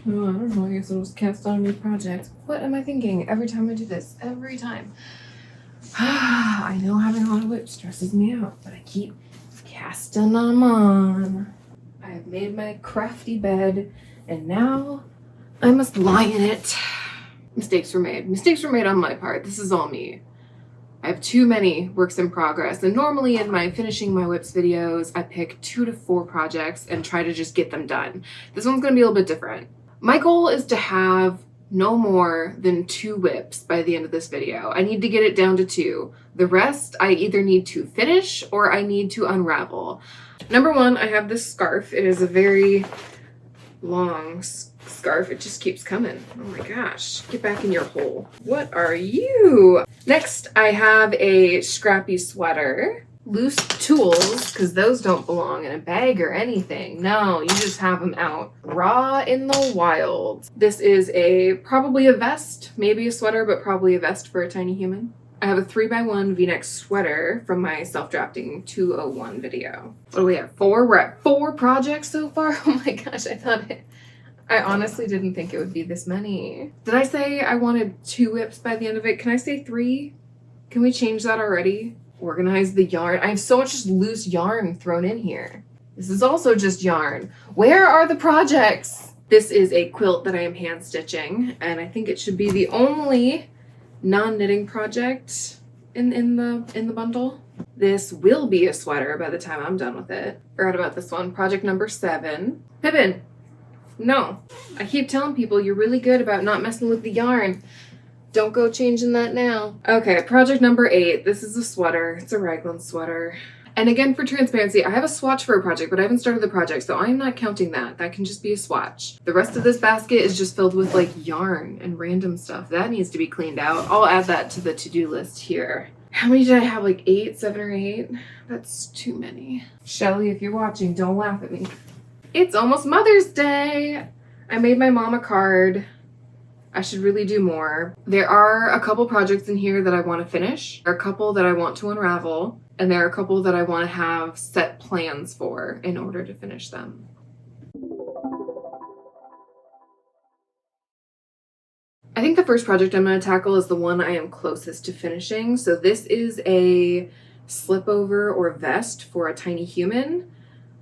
Oh, I don't know. I guess it'll just cast on a new project. What am I thinking every time I do this? Every time. I know having a lot of WIP stresses me out, but I keep casting them on. I have made my crafty bed, and now I must lie in it. Mistakes were made. Mistakes were made on my part. This is all me. I have too many works in progress, and normally in my finishing my WIPs videos, I pick 2 to 4 projects and try to just get them done. This one's gonna be a little bit different. My goal is to have no more than 2 WIPs by the end of this video. I need to get it down to 2. The rest I either need to finish or I need to unravel. Number 1, I have this scarf. It is a very long scarf. It just keeps coming. Oh my gosh. Get back in your hole. What are you? Next, I have a Scrappy Sweater. Loose tools, because those don't belong in a bag or anything. No, you just have them out raw in the wild. This is probably a vest, maybe a sweater, but probably a vest for a tiny human. I have a 3x1 v-neck sweater from my self-drafting 201 video. What do we have? 4? We're at 4 projects so far. Oh my gosh, I honestly didn't think it would be this many. Did I say I wanted 2 WIPs by the end of it? Can I say 3? Can we change that already? Organize the yarn. I have so much just loose yarn thrown in here. This is also just yarn. Where are the projects? This is a quilt that I am hand stitching, and I think it should be the only non-knitting project in the bundle. This will be a sweater by the time I'm done with it. Forgot about this one. Project number 7. Pippin. No. I keep telling people you're really good about not messing with the yarn. Don't go changing that now. Okay, project number 8. This is a sweater. It's a raglan sweater. And again, for transparency, I have a swatch for a project, but I haven't started the project, so I'm not counting that. That can just be a swatch. The rest of this basket is just filled with like yarn and random stuff. That needs to be cleaned out. I'll add that to the to-do list here. How many did I have? Like 8, 7 or 8? That's too many. Shelly, if you're watching, don't laugh at me. It's almost Mother's Day. I made my mom a card. I should really do more. There are a couple projects in here that I want to finish. There are a couple that I want to unravel. And there are a couple that I want to have set plans for in order to finish them. I think the first project I'm going to tackle is the one I am closest to finishing. So this is a slipover or vest for a tiny human.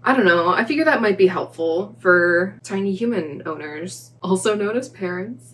I don't know. I figure that might be helpful for tiny human owners, also known as parents.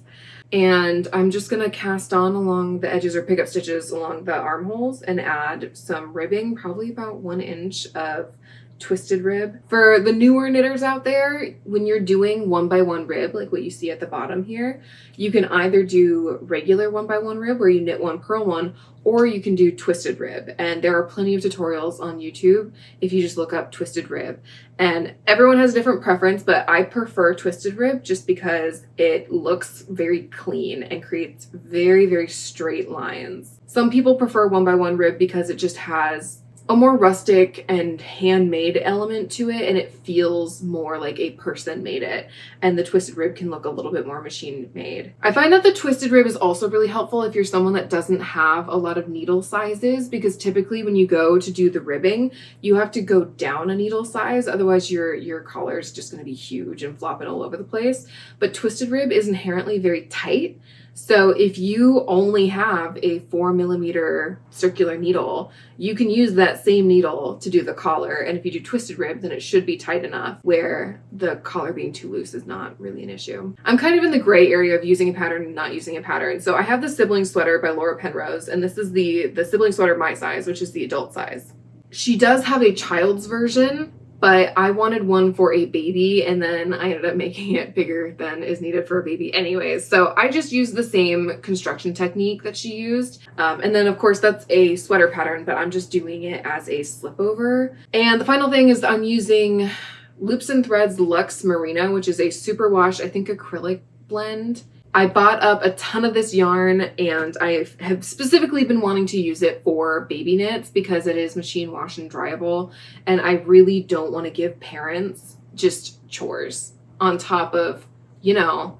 And I'm just going to cast on along the edges or pick up stitches along the armholes and add some ribbing, probably about 1 inch of twisted rib. For the newer knitters out there, when you're doing 1x1 rib, like what you see at the bottom here, you can either do regular 1x1 rib where you knit 1, purl 1, or you can do twisted rib. And there are plenty of tutorials on YouTube if you just look up twisted rib. And everyone has a different preference, but I prefer twisted rib just because it looks very clean and creates very, very straight lines. Some people prefer 1x1 rib because it just has a more rustic and handmade element to it, and it feels more like a person made it, and the twisted rib can look a little bit more machine made. I find that the twisted rib is also really helpful if you're someone that doesn't have a lot of needle sizes, because typically when you go to do the ribbing, you have to go down a needle size, otherwise your collar is just going to be huge and flopping all over the place. But twisted rib is inherently very tight. So if you only have a 4mm circular needle, you can use that same needle to do the collar. And if you do twisted rib, then it should be tight enough where the collar being too loose is not really an issue. I'm kind of in the gray area of using a pattern and not using a pattern. So I have the sibling sweater by Laura Penrose, and this is the sibling sweater my size, which is the adult size. She does have a child's version, but I wanted one for a baby, and then I ended up making it bigger than is needed for a baby anyways. So I just used the same construction technique that she used. And then of course that's a sweater pattern, but I'm just doing it as a slipover. And the final thing is I'm using Loops and Threads Luxe Merino, which is a superwash, I think acrylic blend. I bought up a ton of this yarn, and I have specifically been wanting to use it for baby knits because it is machine wash and dryable, and I really don't want to give parents just chores on top of, you know,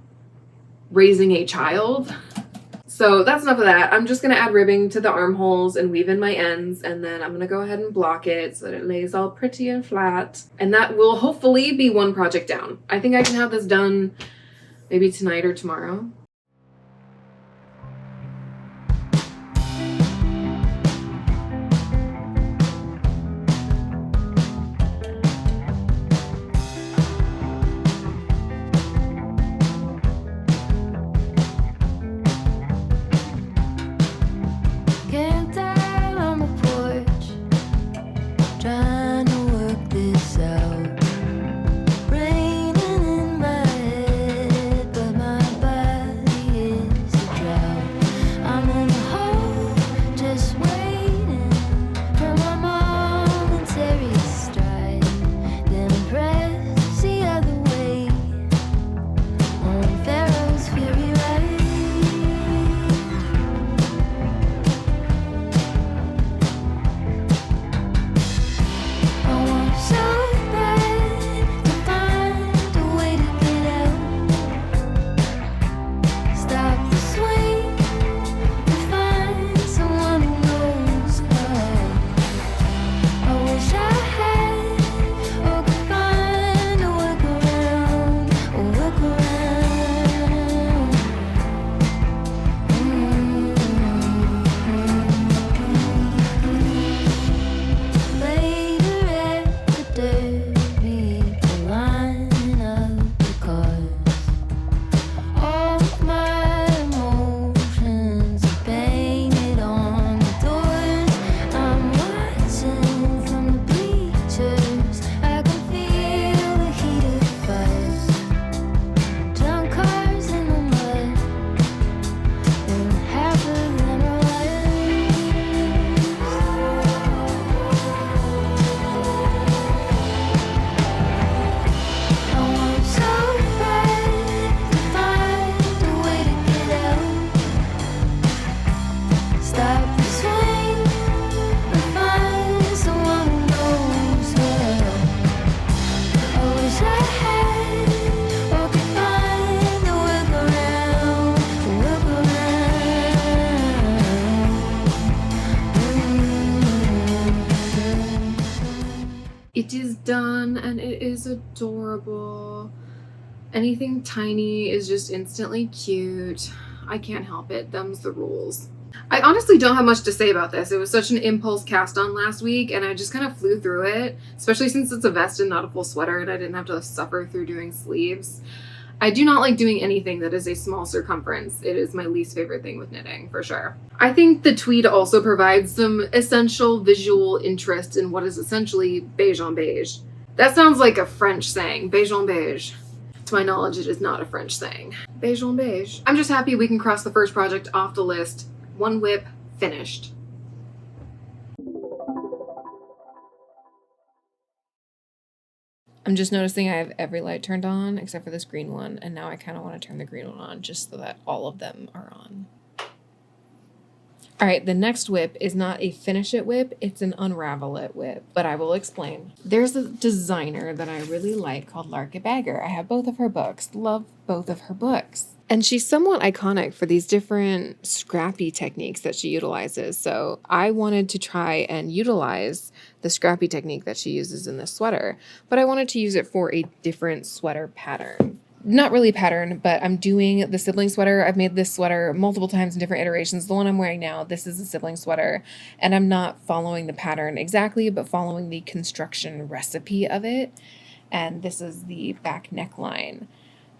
raising a child. So that's enough of that. I'm just going to add ribbing to the armholes and weave in my ends, and then I'm going to go ahead and block it so that it lays all pretty and flat. And that will hopefully be 1 project down. I think I can have this done Maybe tonight or tomorrow. Camped out on the porch, trying to work this out. Raining in my head, but my body is a drought. I'm in the hole, just waiting for my momentary stride. Then press the other way on Pharaoh's fury ride. I want so bad to find a way to get out. Stop the swing and find someone who knows how. I wish I had or could find a workaround, a workaround. Later at the derby, the line of the cars. All of my emotions are painted on the doors. I'm watching from the bleachers. I can feel the heat of fires. Junk cars in the mud, and half of them are liars. I want so bad to find a way to get out. Stop the swing and find someone who knows how. I wish I had or could find a workaround, a workaround. It is done and it is adorable. Anything tiny is just instantly cute. I can't help it. Them's the rules. I honestly don't have much to say about this. It was such an impulse cast on last week and I just kind of flew through it, especially since it's a vest and not a full sweater and I didn't have to suffer through doing sleeves. I do not like doing anything that is a small circumference. It is my least favorite thing with knitting, for sure. I think the tweed also provides some essential visual interest in what is essentially beige on beige. That sounds like a French saying, beige on beige. To my knowledge, it is not a French saying. Beige on beige. I'm just happy we can cross the first project off the list. One WIP, finished. I'm just noticing I have every light turned on except for this green one, and now I kind of want to turn the green one on just so that all of them are on. All right, the next WIP is not a finish it WIP, it's an unravel it WIP, but I will explain. There's a designer that I really like called Larka Bagger. I have both of her books, love both of her books. And she's somewhat iconic for these different scrappy techniques that she utilizes. So I wanted to try and utilize the scrappy technique that she uses in this sweater, but I wanted to use it for a different sweater pattern. Not really pattern, but I'm doing the sibling sweater. I've made this sweater multiple times in different iterations. The one I'm wearing now, this is a sibling sweater, and I'm not following the pattern exactly, but following the construction recipe of it. And this is the back neckline.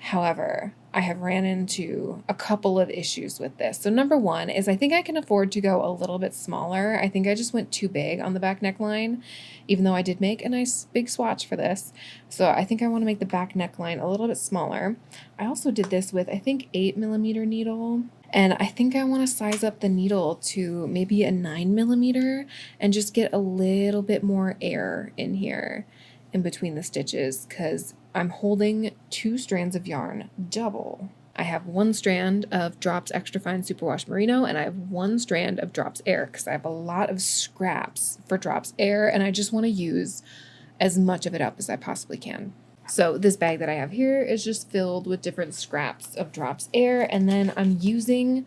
However, I have ran into a couple of issues with this. So number one is I think I can afford to go a little bit smaller. I think I just went too big on the back neckline, even though I did make a nice big swatch for this. So I think I want to make the back neckline a little bit smaller. I also did this with, I think, 8mm needle. And I think I want to size up the needle to maybe a 9mm and just get a little bit more air in here in between the stitches, because I'm holding 2 strands of yarn double. I have 1 strand of Drops Extra Fine Superwash Merino, and I have 1 strand of Drops Air, because I have a lot of scraps for Drops Air, and I just want to use as much of it up as I possibly can. So this bag that I have here is just filled with different scraps of Drops Air, and then I'm using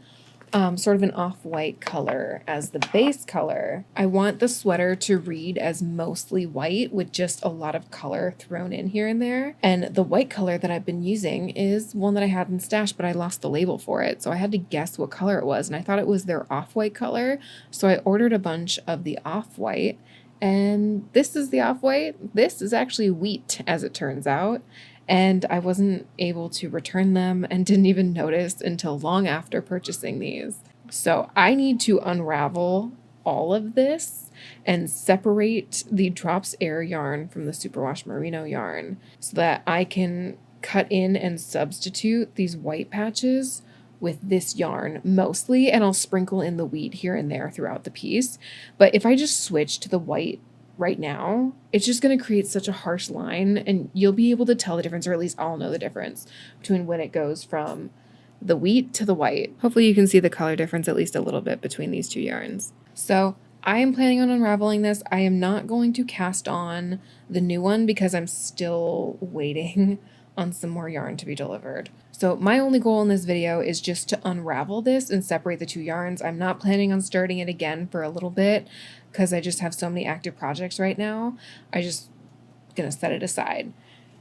sort of an off-white color as the base color. I want the sweater to read as mostly white with just a lot of color thrown in here and there. And the white color that I've been using is one that I had in stash, but I lost the label for it. So I had to guess what color it was. And I thought it was their off-white color. So I ordered a bunch of the off-white. And this is the off-white. This is actually wheat, as it turns out. And I wasn't able to return them and didn't even notice until long after purchasing these. So I need to unravel all of this and separate the Drops Air yarn from the Superwash Merino yarn so that I can cut in and substitute these white patches with this yarn mostly, and I'll sprinkle in the wheat here and there throughout the piece. But if I just switch to the white right now, it's just going to create such a harsh line, and you'll be able to tell the difference, or at least I'll know the difference between when it goes from the wheat to the white. Hopefully you can see the color difference at least a little bit between these two yarns. So I am planning on unraveling this. I am not going to cast on the new one because I'm still waiting on some more yarn to be delivered. So my only goal in this video is just to unravel this and separate the two yarns. I'm not planning on starting it again for a little bit because I just have so many active projects right now. I just gonna set it aside.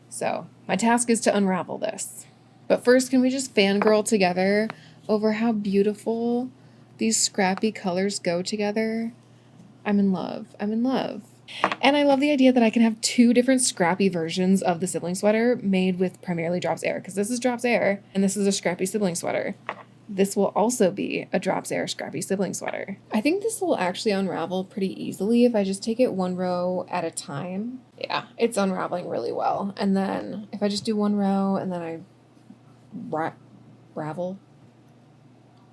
So my task is to unravel this. But first, can we just fangirl together over how beautiful these scrappy colors go together? I'm in love. I'm in love. And I love the idea that I can have two different scrappy versions of the sibling sweater made with primarily Drops Air, because this is Drops Air and this is a scrappy sibling sweater. This will also be a Drops Air scrappy sibling sweater. I think this will actually unravel pretty easily if I just take it one row at a time. Yeah, it's unraveling really well. And then if I just do one row and then I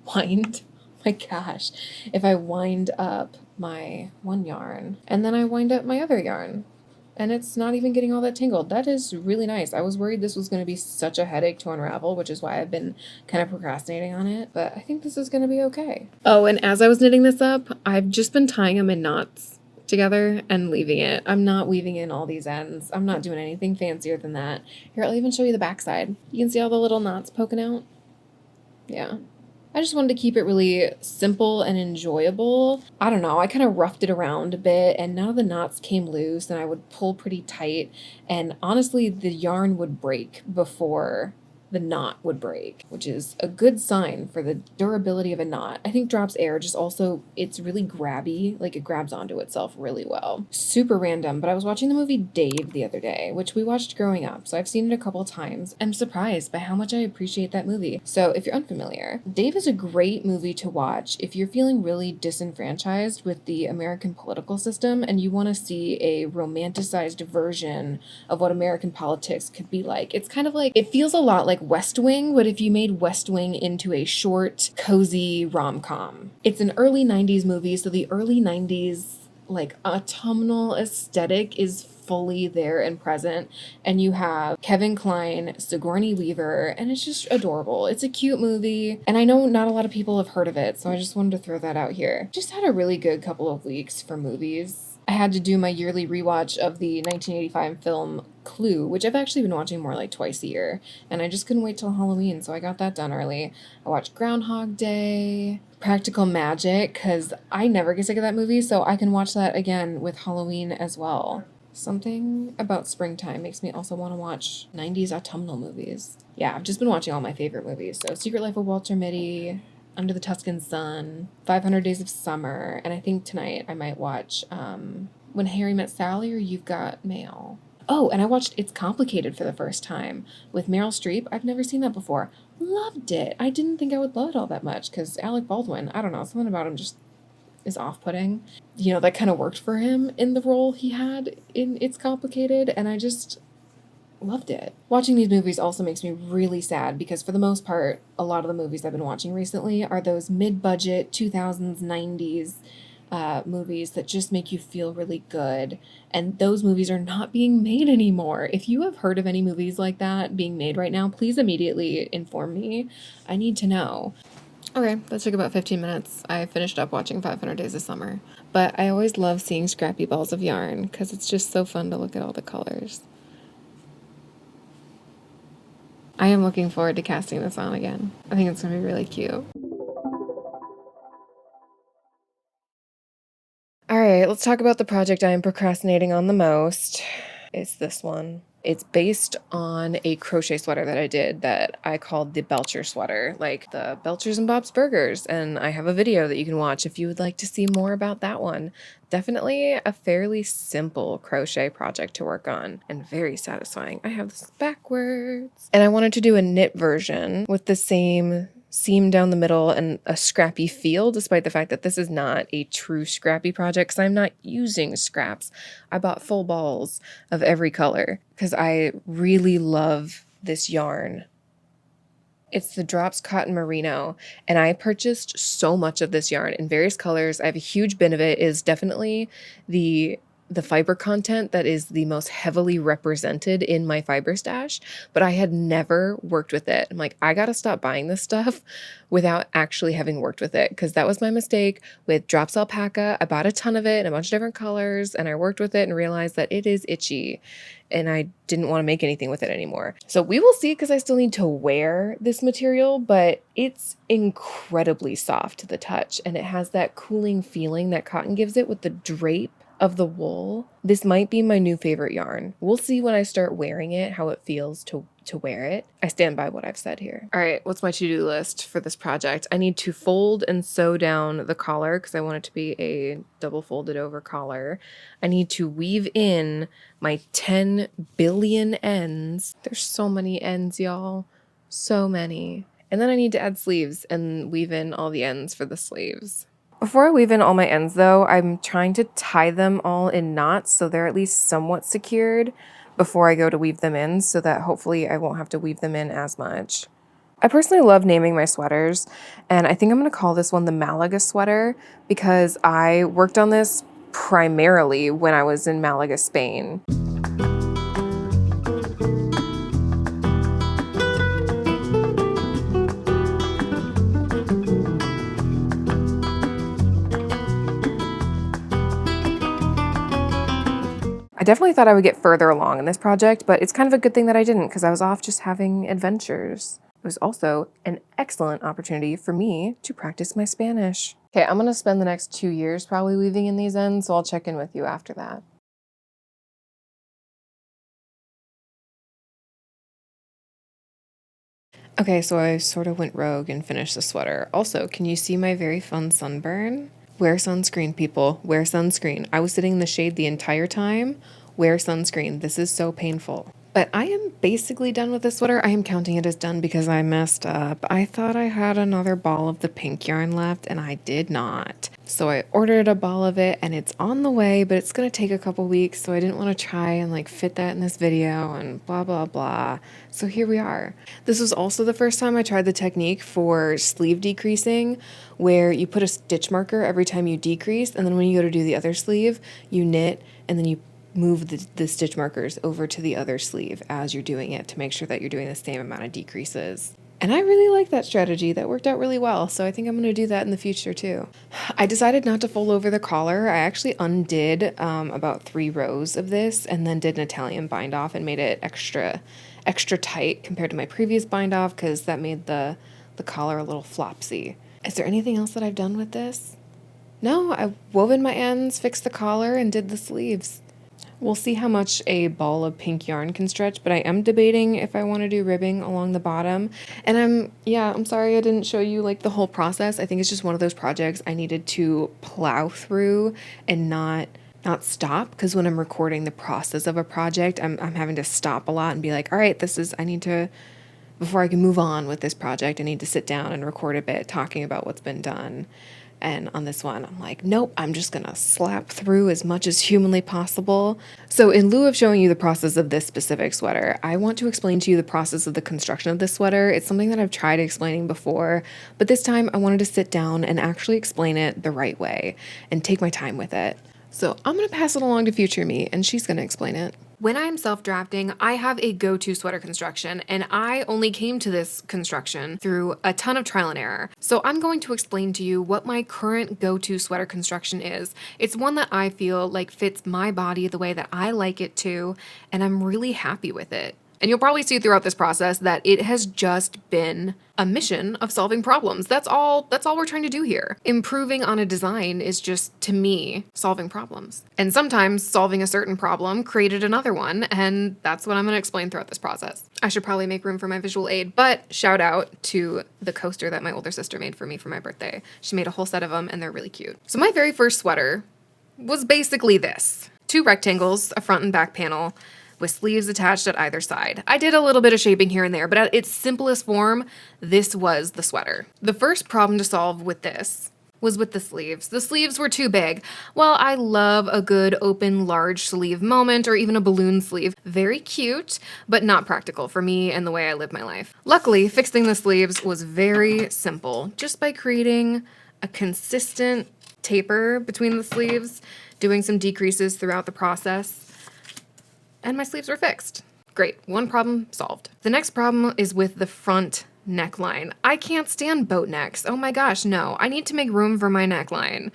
wind, my gosh, if I wind up my one yarn and then I wind up my other yarn and it's not even getting all that tangled, that is really nice. I was worried this was going to be such a headache to unravel, which is why I've been kind of procrastinating on it, but I think this is going to be okay. Oh, and as I was knitting this up, I've just been tying them in knots together and leaving it. I'm not weaving in all these ends. I'm not doing anything fancier than that. Here, I'll even show you the back side. You can see all the little knots poking out. Yeah. I just wanted to keep it really simple and enjoyable. I don't know, I kind of roughed it around a bit and none of the knots came loose and I would pull pretty tight, and honestly the yarn would break before the knot would break, which is a good sign for the durability of a knot. I think Drops Air just also, it's really grabby, like it grabs onto itself really well. Super random, but I was watching the movie Dave the other day, which we watched growing up, so I've seen it a couple times. I'm surprised by how much I appreciate that movie. So if you're unfamiliar, Dave is a great movie to watch if you're feeling really disenfranchised with the American political system and you want to see a romanticized version of what American politics could be like. It's kind of like, it feels a lot like West Wing, but if you made West Wing into a short, cozy rom-com. It's an early 90s movie, so the early 90s like autumnal aesthetic is fully there and present, and you have Kevin Kline, Sigourney Weaver, and it's just adorable. It's a cute movie, and I know not a lot of people have heard of it, so I just wanted to throw that out here. Just had a really good couple of weeks for movies. I had to do my yearly rewatch of the 1985 film Clue, which I've actually been watching more like twice a year, and I just couldn't wait till Halloween, so I got that done early. I watched Groundhog Day, Practical Magic, because I never get sick of that movie, so I can watch that again with Halloween as well. Something about springtime makes me also want to watch 90s autumnal movies. Yeah, I've just been watching all my favorite movies, so Secret Life of Walter Mitty, Under the Tuscan Sun, 500 Days of Summer, and I think tonight I might watch When Harry Met Sally or You've Got Mail. Oh, and I watched It's Complicated for the first time with Meryl Streep. I've never seen that before. Loved it. I didn't think I would love it all that much because Alec Baldwin, I don't know, something about him just is off-putting. You know, that kind of worked for him in the role he had in It's Complicated, and I just loved it. Watching these movies also makes me really sad because for the most part, a lot of the movies I've been watching recently are those mid-budget 2000s, 90s movies that just make you feel really good. And those movies are not being made anymore. If you have heard of any movies like that being made right now, please immediately inform me. I need to know. Okay, that took about 15 minutes. I finished up watching 500 Days of Summer. But I always love seeing scrappy balls of yarn because it's just so fun to look at all the colors. I am looking forward to casting this on again. I think it's going to be really cute. right, let's talk about the project I am procrastinating on the most. It's this one. It's based on a crochet sweater that I did that I called the Belcher sweater, like the Belchers and Bob's Burgers. And I have a video that you can watch if you would like to see more about that one. Definitely a fairly simple crochet project to work on and very satisfying. I have this backwards. And I wanted to do a knit version with the same seam down the middle and a scrappy feel, despite the fact that this is not a true scrappy project because I'm not using scraps. I bought full balls of every color because I really love this yarn. It's the Drops Cotton Merino, and I purchased so much of this yarn in various colors. I have a huge bin of it. It is definitely the fiber content that is the most heavily represented in my fiber stash, but I had never worked with it. I'm like, I gotta stop buying this stuff without actually having worked with it, because that was my mistake with Drops Alpaca. I bought a ton of it in a bunch of different colors, and I worked with it and realized that it is itchy, and I didn't want to make anything with it anymore. So we will see, because I still need to wear this material, but it's incredibly soft to the touch, and it has that cooling feeling that cotton gives it with the drape of the wool. This might be my new favorite yarn. We'll see when I start wearing it how it feels to wear it. I stand by what I've said here. All right, what's my to-do list for this project? I need to fold and sew down the collar because I want it to be a double folded over collar. I need to weave in my 10 billion ends. There's so many ends, y'all. So many. And then I need to add sleeves and weave in all the ends for the sleeves. Before I weave in all my ends though, I'm trying to tie them all in knots so they're at least somewhat secured before I go to weave them in, so that hopefully I won't have to weave them in as much. I personally love naming my sweaters, and I think I'm going to call this one the Malaga Sweater because I worked on this primarily when I was in Malaga, Spain. I definitely thought I would get further along in this project, but it's kind of a good thing that I didn't because I was off just having adventures. It was also an excellent opportunity for me to practice my Spanish. Okay, I'm gonna spend the next 2 years probably weaving in these ends, so I'll check in with you after that. Okay, so I sort of went rogue and finished the sweater. Also, can you see my very fun sunburn? Wear sunscreen, people. Wear sunscreen. I was sitting in the shade the entire time. Wear sunscreen. This is so painful. But I am basically done with this sweater. I am counting it as done because I messed up. I thought I had another ball of the pink yarn left, and I did not. So I ordered a ball of it, and it's on the way, but it's going to take a couple weeks, so I didn't want to try and like fit that in this video and blah, blah, blah. So here we are. This was also the first time I tried the technique for sleeve decreasing, where you put a stitch marker every time you decrease, and then when you go to do the other sleeve, you knit, and then you move the stitch markers over to the other sleeve as you're doing it to make sure that you're doing the same amount of decreases. And I really like that strategy. That worked out really well, so I think I'm going to do that in the future too. I decided not to fold over the collar. I actually undid about 3 rows of this and then did an Italian bind off and made it extra tight compared to my previous bind off because that made the collar a little flopsy. Is there anything else that I've done with this? No, I wove in my ends, fixed the collar, and did the sleeves. We'll see how much a ball of pink yarn can stretch, but I am debating if I want to do ribbing along the bottom. And I'm sorry I didn't show you like the whole process. I think it's just one of those projects I needed to plow through and not stop, because when I'm recording the process of a project, I'm having to stop a lot and be like, all right, before I can move on with this project, I need to sit down and record a bit talking about what's been done. And on this one, I'm like, nope, I'm just gonna slap through as much as humanly possible. So in lieu of showing you the process of this specific sweater, I want to explain to you the process of the construction of this sweater. It's something that I've tried explaining before, but this time I wanted to sit down and actually explain it the right way and take my time with it. So I'm gonna pass it along to future me, and she's gonna explain it. When I'm self-drafting, I have a go-to sweater construction, and I only came to this construction through a ton of trial and error. So I'm going to explain to you what my current go-to sweater construction is. It's one that I feel like fits my body the way that I like it to, and I'm really happy with it. And you'll probably see throughout this process that it has just been a mission of solving problems. That's all we're trying to do here. Improving on a design is just, to me, solving problems. And sometimes solving a certain problem created another one, and that's what I'm going to explain throughout this process. I should probably make room for my visual aid, but shout out to the coaster that my older sister made for me for my birthday. She made a whole set of them, and they're really cute. So my very first sweater was basically this. 2 rectangles, a front and back panel, with sleeves attached at either side. I did a little bit of shaping here and there, but at its simplest form, this was the sweater. The first problem to solve with this was with the sleeves. The sleeves were too big. Well, I love a good open large sleeve moment or even a balloon sleeve. Very cute, but not practical for me and the way I live my life. Luckily, fixing the sleeves was very simple, just by creating a consistent taper between the sleeves, doing some decreases throughout the process, and my sleeves were fixed. Great, one problem solved. The next problem is with the front neckline. I can't stand boat necks. Oh my gosh, no. I need to make room for my neckline.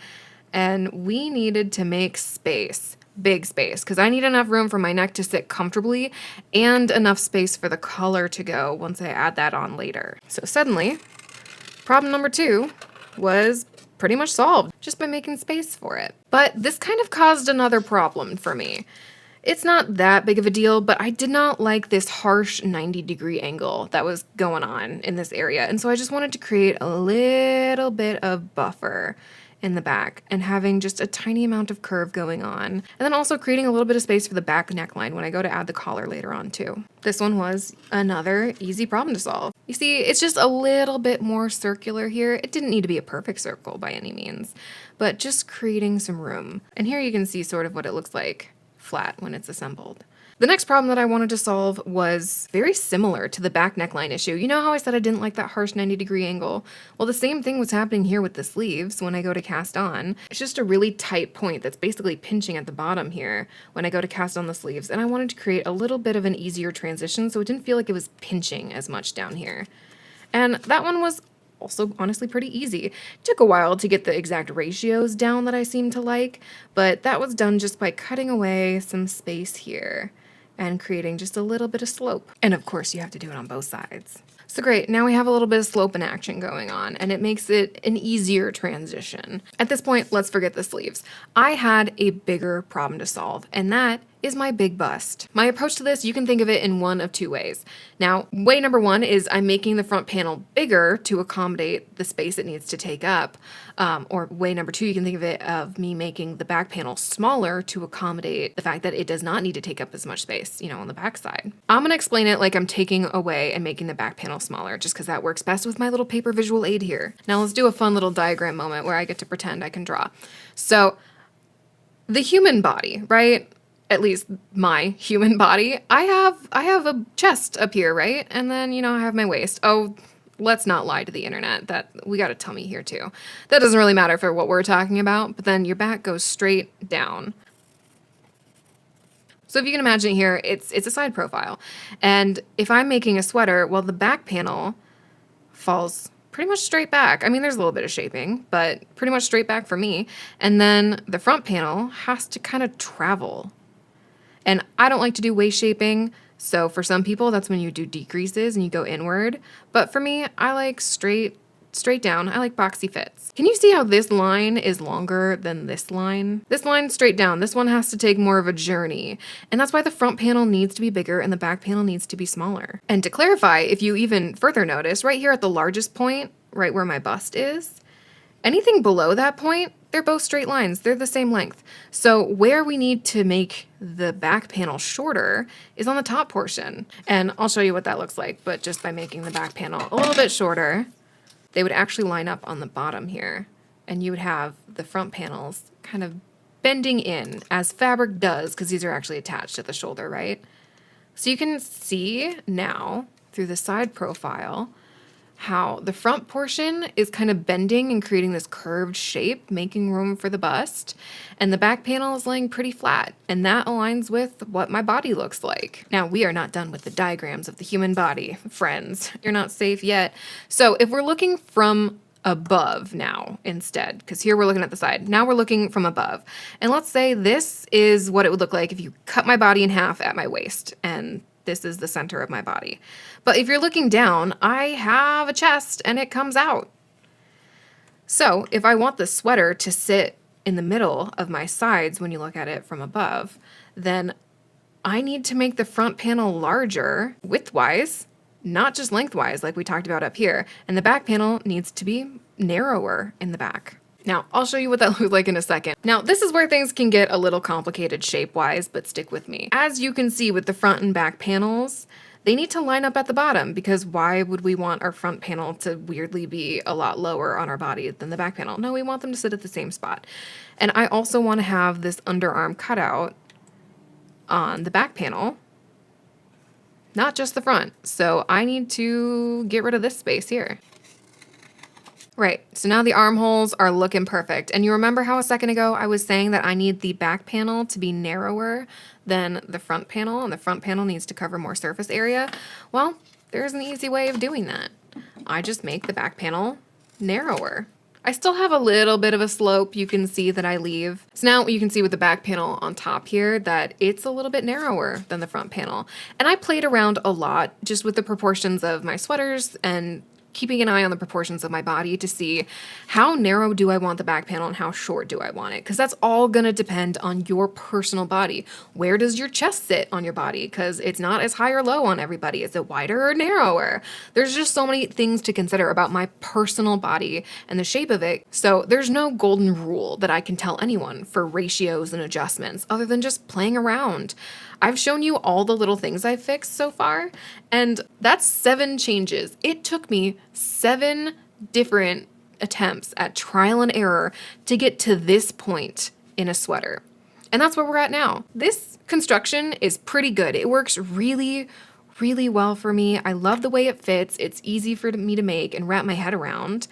And we needed to make space, big space, because I need enough room for my neck to sit comfortably and enough space for the collar to go once I add that on later. So suddenly, problem number 2 was pretty much solved just by making space for it. But this kind of caused another problem for me. It's not that big of a deal, but I did not like this harsh 90-degree angle that was going on in this area. And so I just wanted to create a little bit of buffer in the back and having just a tiny amount of curve going on. And then also creating a little bit of space for the back neckline when I go to add the collar later on too. This one was another easy problem to solve. You see, it's just a little bit more circular here. It didn't need to be a perfect circle by any means, but just creating some room. And here you can see sort of what it looks like flat when it's assembled. The next problem that I wanted to solve was very similar to the back neckline issue. You know how I said I didn't like that harsh 90-degree angle? Well, the same thing was happening here with the sleeves when I go to cast on. It's just a really tight point that's basically pinching at the bottom here when I go to cast on the sleeves, and I wanted to create a little bit of an easier transition so it didn't feel like it was pinching as much down here. And that one was also honestly pretty easy. It took a while to get the exact ratios down that I seemed to like, but that was done just by cutting away some space here and creating just a little bit of slope. And of course you have to do it on both sides. So great, now we have a little bit of slope and action going on, and it makes it an easier transition. At this point, let's forget the sleeves. I had a bigger problem to solve, and that is my big bust. My approach to this, you can think of it in one of 2 ways. Now, way number 1 is I'm making the front panel bigger to accommodate the space it needs to take up. Or way number 2, you can think of it of me making the back panel smaller to accommodate the fact that it does not need to take up as much space, on the back side. I'm gonna explain it like I'm taking away and making the back panel smaller, just because that works best with my little paper visual aid here. Now let's do a fun little diagram moment where I get to pretend I can draw. So, the human body, right? At least my human body, I have a chest up here, right? And then, I have my waist. Oh, let's not lie to the internet. That we got a tummy here too. That doesn't really matter for what we're talking about, but then your back goes straight down. So if you can imagine here, it's a side profile. And if I'm making a sweater, well, the back panel falls pretty much straight back. I mean, there's a little bit of shaping, but pretty much straight back for me. And then the front panel has to kind of travel. And I don't like to do waist shaping, so for some people, that's when you do decreases and you go inward. But for me, I like straight down. I like boxy fits. Can you see how this line is longer than this line? This line's straight down. This one has to take more of a journey. And that's why the front panel needs to be bigger and the back panel needs to be smaller. And to clarify, if you even further notice, right here at the largest point, right where my bust is, anything below that point, they're both straight lines. They're the same length. So where we need to make the back panel shorter is on the top portion. And I'll show you what that looks like, but just by making the back panel a little bit shorter, they would actually line up on the bottom here. And you would have the front panels kind of bending in as fabric does, because these are actually attached at the shoulder, right? So you can see now through the side profile how the front portion is kind of bending and creating this curved shape, making room for the bust, and the back panel is laying pretty flat, and that aligns with what my body looks like. Now, we are not done with the diagrams of the human body, friends. You're not safe yet. So if we're looking from above now instead, because here we're looking at the side. Now we're looking from above. And let's say this is what it would look like if you cut my body in half at my waist, and this is the center of my body. But if you're looking down, I have a chest and it comes out. So if I want the sweater to sit in the middle of my sides when you look at it from above, then I need to make the front panel larger widthwise, not just lengthwise like we talked about up here. And the back panel needs to be narrower in the back. Now, I'll show you what that looks like in a second. Now, this is where things can get a little complicated shape-wise, but stick with me. As you can see with the front and back panels, they need to line up at the bottom, because why would we want our front panel to weirdly be a lot lower on our body than the back panel? No, we want them to sit at the same spot. And I also want to have this underarm cutout on the back panel, not just the front. So I need to get rid of this space here. Right, so now the armholes are looking perfect. And you remember how a second ago I was saying that I need the back panel to be narrower than the front panel, and the front panel needs to cover more surface area? Well, there's an easy way of doing that. I just make the back panel narrower. I still have a little bit of a slope you can see that I leave. So now you can see with the back panel on top here that it's a little bit narrower than the front panel. And I played around a lot just with the proportions of my sweaters and keeping an eye on the proportions of my body to see how narrow do I want the back panel and how short do I want it, because that's all gonna depend on your personal body. Where does your chest sit on your body? Because it's not as high or low on everybody. Is it wider or narrower? There's just so many things to consider about my personal body and the shape of it. So there's no golden rule that I can tell anyone for ratios and adjustments other than just playing around. I've shown you all the little things I've fixed so far, and that's 7 changes. It took me 7 different attempts at trial and error to get to this point in a sweater. And that's where we're at now. This construction is pretty good. It works really, really well for me. I love the way it fits. It's easy for me to make and wrap my head around.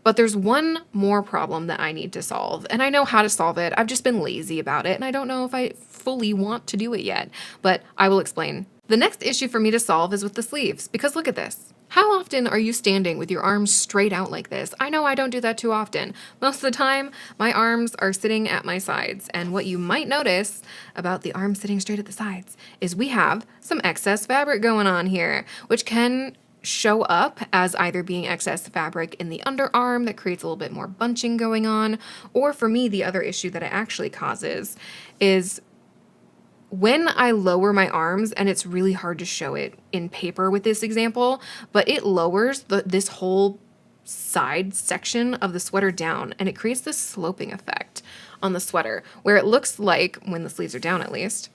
But there's one more problem that I need to solve, and I know how to solve it. I've just been lazy about it, and I don't know if I fully want to do it yet, but I will explain. The next issue for me to solve is with the sleeves, because look at this. How often are you standing with your arms straight out like this? I know I don't do that too often. Most of the time, my arms are sitting at my sides, and what you might notice about the arms sitting straight at the sides is we have some excess fabric going on here, which can show up as either being excess fabric in the underarm that creates a little bit more bunching going on, or for me, the other issue that it actually causes is when I lower my arms, and it's really hard to show it in paper with this example, but it lowers this whole side section of the sweater down, and it creates this sloping effect on the sweater where it looks like, when the sleeves are down at least,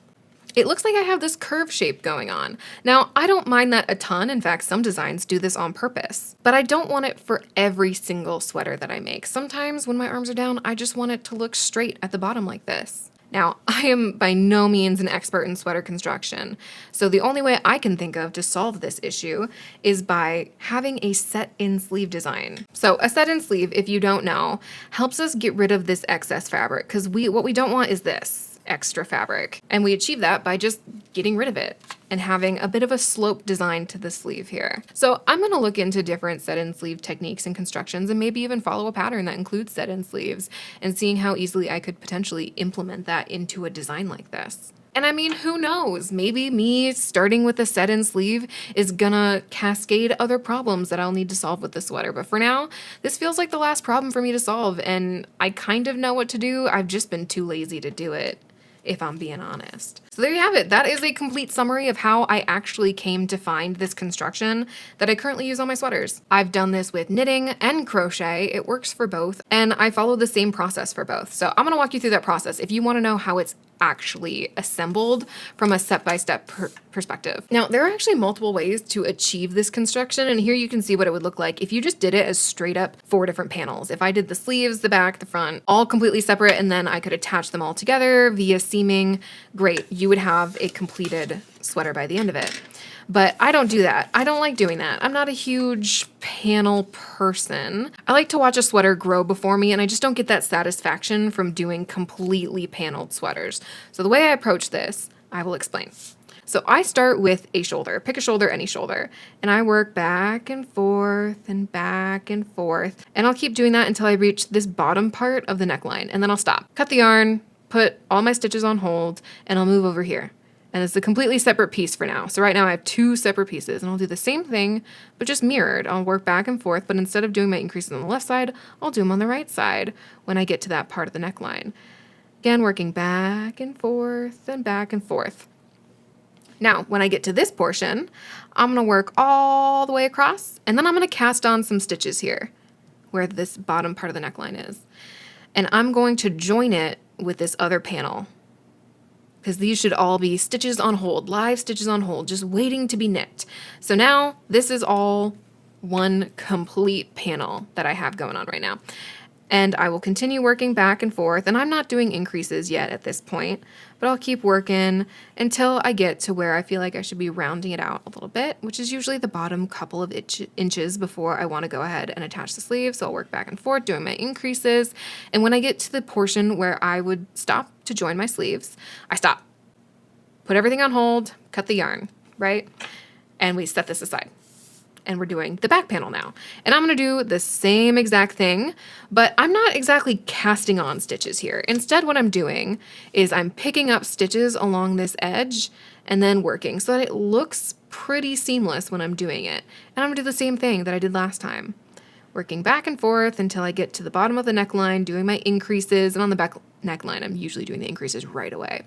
it looks like I have this curve shape going on. Now, I don't mind that a ton. In fact, some designs do this on purpose, but I don't want it for every single sweater that I make. Sometimes when my arms are down, I just want it to look straight at the bottom like this. Now, I am by no means an expert in sweater construction, so the only way I can think of to solve this issue is by having a set-in sleeve design. So a set-in sleeve, if you don't know, helps us get rid of this excess fabric, because what we don't want is this extra fabric. And we achieve that by just getting rid of it and having a bit of a slope design to the sleeve here. So I'm gonna look into different set-in sleeve techniques and constructions, and maybe even follow a pattern that includes set-in sleeves, and seeing how easily I could potentially implement that into a design like this. And I mean, who knows? Maybe me starting with a set-in sleeve is gonna cascade other problems that I'll need to solve with the sweater. But for now, this feels like the last problem for me to solve, and I kind of know what to do. I've just been too lazy to do it, if I'm being honest. So there you have it. That is a complete summary of how I actually came to find this construction that I currently use on my sweaters. I've done this with knitting and crochet. It works for both, and I follow the same process for both. So I'm gonna walk you through that process if you wanna know how it's actually assembled from a step-by-step perspective. Now, there are actually multiple ways to achieve this construction, and here you can see what it would look like if you just did it as straight up 4 different panels. If I did the sleeves, the back, the front, all completely separate, and then I could attach them all together via seaming, great, you would have a completed sweater by the end of it. But I don't do that. I don't like doing that. I'm not a huge panel person. I like to watch a sweater grow before me, and I just don't get that satisfaction from doing completely paneled sweaters. So the way I approach this, I will explain. So I start with a shoulder. Pick a shoulder, any shoulder. And I work back and forth and back and forth. And I'll keep doing that until I reach this bottom part of the neckline, and then I'll stop. Cut the yarn, put all my stitches on hold, and I'll move over here. And it's a completely separate piece for now. So right now I have 2 separate pieces, and I'll do the same thing, but just mirrored. I'll work back and forth, but instead of doing my increases on the left side, I'll do them on the right side when I get to that part of the neckline. Again, working back and forth and back and forth. Now, when I get to this portion, I'm gonna work all the way across, and then I'm gonna cast on some stitches here, where this bottom part of the neckline is. And I'm going to join it with this other panel, because these should all be stitches on hold, live stitches on hold, just waiting to be knit. So now this is all one complete panel that I have going on right now. And I will continue working back and forth, and I'm not doing increases yet at this point, but I'll keep working until I get to where I feel like I should be rounding it out a little bit, which is usually the bottom couple of inches before I want to go ahead and attach the sleeve. So I'll work back and forth doing my increases. And when I get to the portion where I would stop to join my sleeves, I stop, put everything on hold, cut the yarn, right? And we set this aside. And we're doing the back panel now. And I'm gonna do the same exact thing, but I'm not exactly casting on stitches here. Instead, what I'm doing is I'm picking up stitches along this edge and then working so that it looks pretty seamless when I'm doing it. And I'm gonna do the same thing that I did last time. Working back and forth until I get to the bottom of the neckline, doing my increases, and on the back neckline, I'm usually doing the increases right away.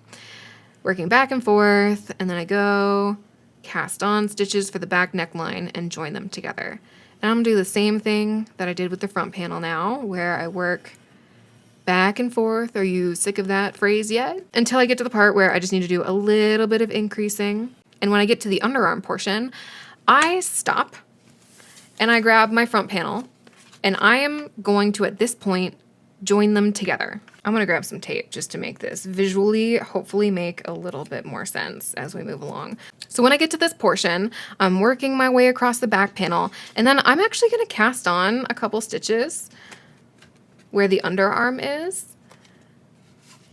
Working back and forth, and then I go cast on stitches for the back neckline and join them together. And I'm gonna do the same thing that I did with the front panel now, where I work back and forth. Are you sick of that phrase yet? Until I get to the part where I just need to do a little bit of increasing. And when I get to the underarm portion, I stop and I grab my front panel, and I am going to, at this point, join them together. I'm gonna grab some tape just to make this visually, hopefully make a little bit more sense as we move along. So when I get to this portion, I'm working my way across the back panel, and then I'm actually gonna cast on a couple stitches where the underarm is,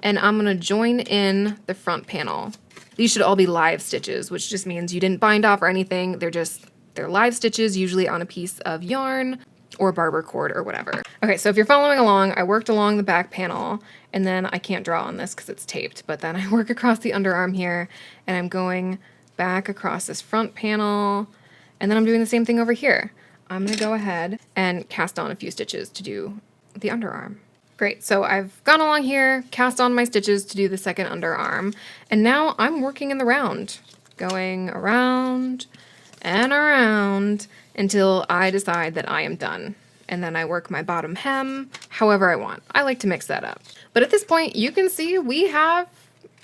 and I'm gonna join in the front panel. These should all be live stitches, which just means you didn't bind off or anything. They're live stitches, usually on a piece of yarn or barber cord or whatever. Okay, so if you're following along, I worked along the back panel, and then I can't draw on this because it's taped, but then I work across the underarm here, and I'm going back across this front panel, and then I'm doing the same thing over here. I'm gonna go ahead and cast on a few stitches to do the underarm. Great, so I've gone along here, cast on my stitches to do the second underarm, and now I'm working in the round, going around and around until I decide that I am done. And then I work my bottom hem however I want. I like to mix that up. But at this point, you can see we have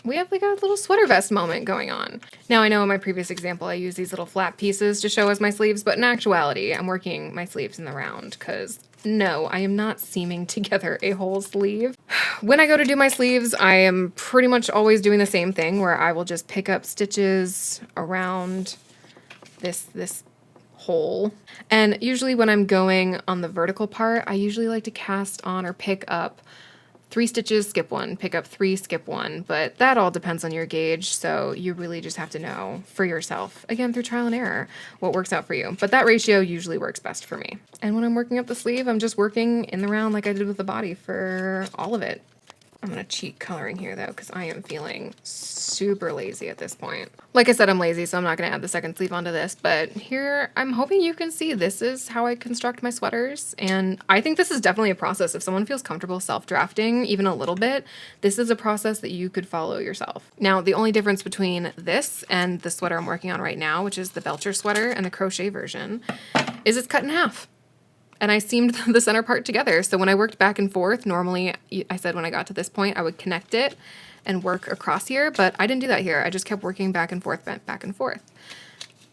like a little sweater vest moment going on. Now I know in my previous example, I use these little flat pieces to show as my sleeves, but in actuality, I'm working my sleeves in the round because no, I am not seaming together a whole sleeve. When I go to do my sleeves, I am pretty much always doing the same thing where I will just pick up stitches around this hole. And usually when I'm going on the vertical part, I usually like to cast on or pick up 3 stitches, skip 1, pick up 3, skip 1, but that all depends on your gauge, so you really just have to know for yourself, again through trial and error, what works out for you. But that ratio usually works best for me. And when I'm working up the sleeve, I'm just working in the round like I did with the body for all of it. I'm gonna cheat coloring here though, because I am feeling super lazy at this point. Like I said, I'm lazy, so I'm not gonna add the second sleeve onto this, but here I'm hoping you can see this is how I construct my sweaters. And I think this is definitely a process. If someone feels comfortable self-drafting even a little bit, this is a process that you could follow yourself. Now, the only difference between this and the sweater I'm working on right now, which is the Belcher sweater and the crochet version, is it's cut in half. And I seamed the center part together. So when I worked back and forth, normally I said when I got to this point, I would connect it and work across here, but I didn't do that here. I just kept working back and forth, bent back and forth.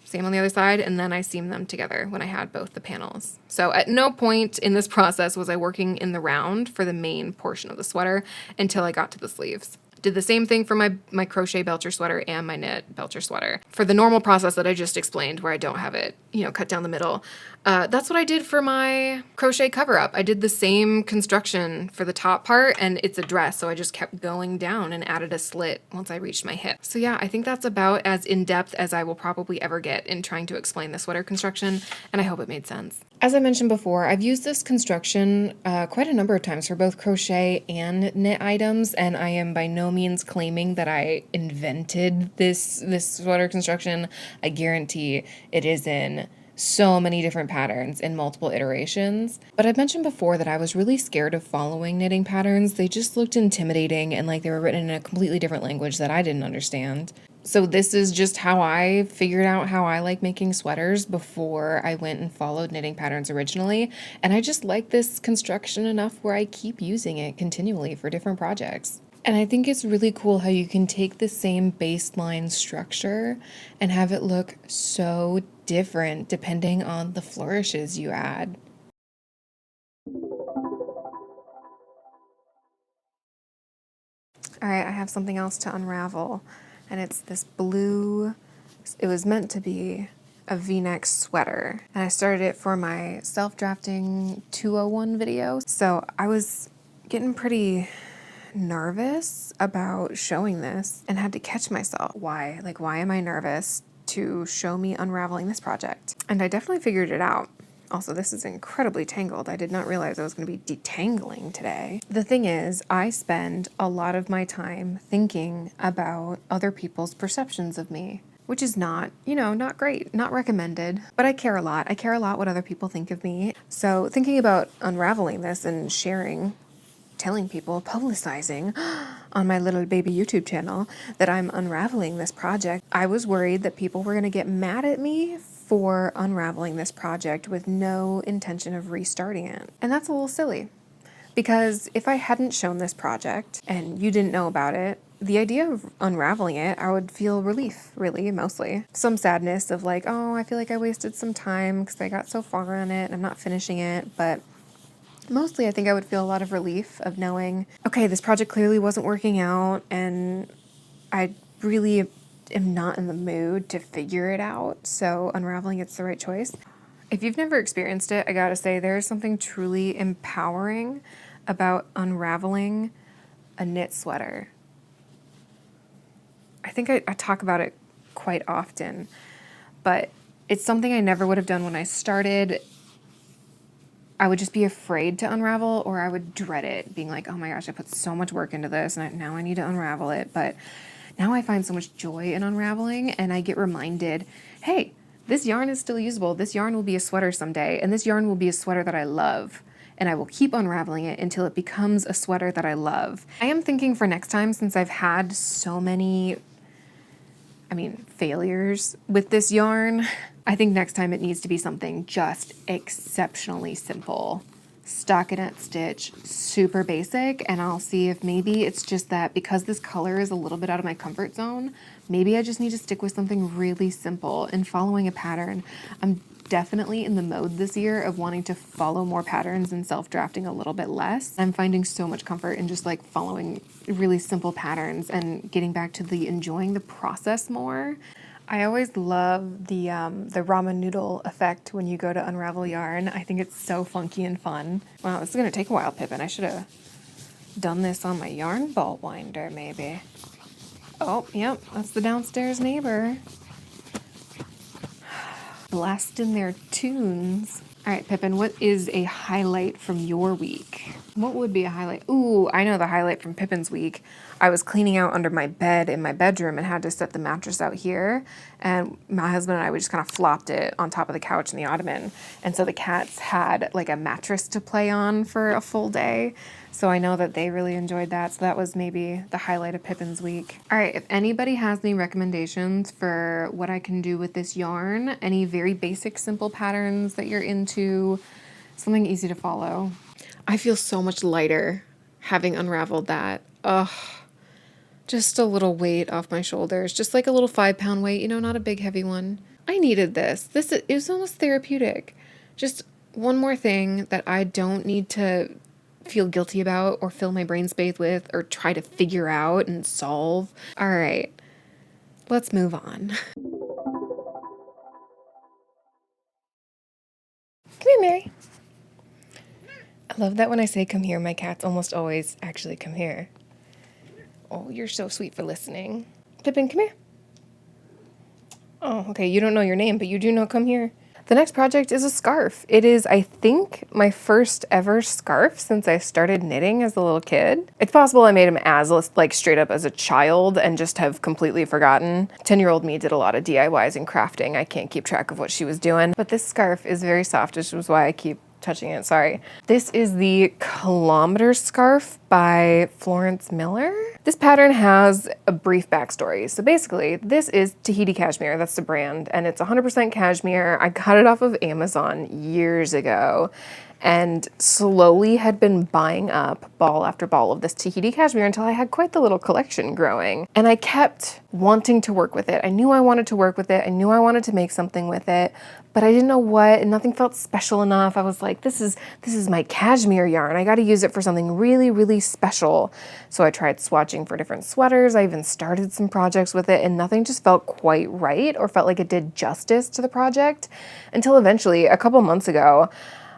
Same on the other side, and then I seamed them together when I had both the panels. So at no point in this process was I working in the round for the main portion of the sweater until I got to the sleeves. Did the same thing for my crochet Belcher sweater and my knit Belcher sweater. For the normal process that I just explained where I don't have it, cut down the middle, that's what I did for my crochet cover-up. I did the same construction for the top part, and it's a dress, so I just kept going down and added a slit once I reached my hip. So yeah, I think that's about as in-depth as I will probably ever get in trying to explain the sweater construction, and I hope it made sense. As I mentioned before, I've used this construction quite a number of times for both crochet and knit items, and I am by no means claiming that I invented this sweater construction. I guarantee it is in so many different patterns in multiple iterations. But I've mentioned before that I was really scared of following knitting patterns. They just looked intimidating and like they were written in a completely different language that I didn't understand. So this is just how I figured out how I like making sweaters before I went and followed knitting patterns originally. And I just like this construction enough where I keep using it continually for different projects. And I think it's really cool how you can take the same baseline structure and have it look so different depending on the flourishes you add. All right, I have something else to unravel, and it's this blue, it was meant to be a V-neck sweater, and I started it for my self-drafting 201 video. So I was getting pretty nervous about showing this and had to catch myself. Why? Like, why am I nervous to show me unraveling this project? And I definitely figured it out. Also, this is incredibly tangled. I did not realize I was going to be detangling today. The thing is, I spend a lot of my time thinking about other people's perceptions of me, which is not, not great, not recommended, but I care a lot. I care a lot what other people think of me. So thinking about unraveling this and sharing, telling people, publicizing on my little baby YouTube channel that I'm unraveling this project, I was worried that people were going to get mad at me for unraveling this project with no intention of restarting it. And that's a little silly, because if I hadn't shown this project and you didn't know about it, the idea of unraveling it, I would feel relief, really, mostly. Some sadness of like, oh, I feel like I wasted some time because I got so far on it and I'm not finishing it, but mostly, I think I would feel a lot of relief of knowing, okay, this project clearly wasn't working out, and I really am not in the mood to figure it out, so unraveling it's the right choice. If you've never experienced it, I gotta say, there is something truly empowering about unraveling a knit sweater. I think I talk about it quite often, but it's something I never would have done when I started. I would just be afraid to unravel, or I would dread it, being like, oh my gosh, I put so much work into this and now I need to unravel it. But now I find so much joy in unraveling, and I get reminded, hey, this yarn is still usable. This yarn will be a sweater someday, and this yarn will be a sweater that I love. And I will keep unraveling it until it becomes a sweater that I love. I am thinking for next time, since I've had so many failures with this yarn, I think next time it needs to be something just exceptionally simple. Stockinette stitch, super basic, and I'll see if maybe it's just that because this color is a little bit out of my comfort zone, maybe I just need to stick with something really simple and following a pattern. I'm definitely in the mode this year of wanting to follow more patterns and self-drafting a little bit less. I'm finding so much comfort in just like following really simple patterns and getting back to the enjoying the process more. I always love the ramen noodle effect when you go to unravel yarn. I think it's so funky and fun. Wow, this is gonna take a while, Pippin. I should have done this on my yarn ball winder, maybe. Oh, yep, that's the downstairs neighbor. Blasting their tunes. All right, Pippin, what is a highlight from your week? What would be a highlight? Ooh, I know the highlight from Pippin's week. I was cleaning out under my bed in my bedroom and had to set the mattress out here. And my husband and I, we just kind of flopped it on top of the couch in the ottoman. And so the cats had like a mattress to play on for a full day. So I know that they really enjoyed that. So that was maybe the highlight of Pippin's week. All right, if anybody has any recommendations for what I can do with this yarn, any very basic, simple patterns that you're into, something easy to follow. I feel so much lighter having unraveled that. Ugh. Just a little weight off my shoulders. Just like a little 5-pound weight, not a big heavy one. I needed this. It was almost therapeutic. Just one more thing that I don't need to feel guilty about or fill my brain space with or try to figure out and solve. All right, let's move on. Come here, Mary. I love that when I say come here, my cats almost always actually come here. Oh, you're so sweet for listening. Pippin, come here. Oh, okay, you don't know your name, but you do know come here. The next project is a scarf. It is, I think, my first ever scarf since I started knitting as a little kid. It's possible I made them as like straight up as a child and just have completely forgotten. 10-year-old me did a lot of DIYs and crafting. I can't keep track of what she was doing. But this scarf is very soft, which is why I keep touching it, sorry. This is the Kilometer Scarf by Florence Miller. This pattern has a brief backstory. So basically, this is Tahiti Cashmere, that's the brand, and it's 100% cashmere. I got it off of Amazon years ago and slowly had been buying up ball after ball of this Tahiti cashmere until I had quite the little collection growing. And I kept wanting to work with it. I knew I wanted to work with it. I knew I wanted to make something with it, but I didn't know what, and nothing felt special enough. I was like, this is my cashmere yarn. I got to use it for something really, really special. So I tried swatching for different sweaters. I even started some projects with it, and nothing just felt quite right or felt like it did justice to the project until eventually, a couple months ago,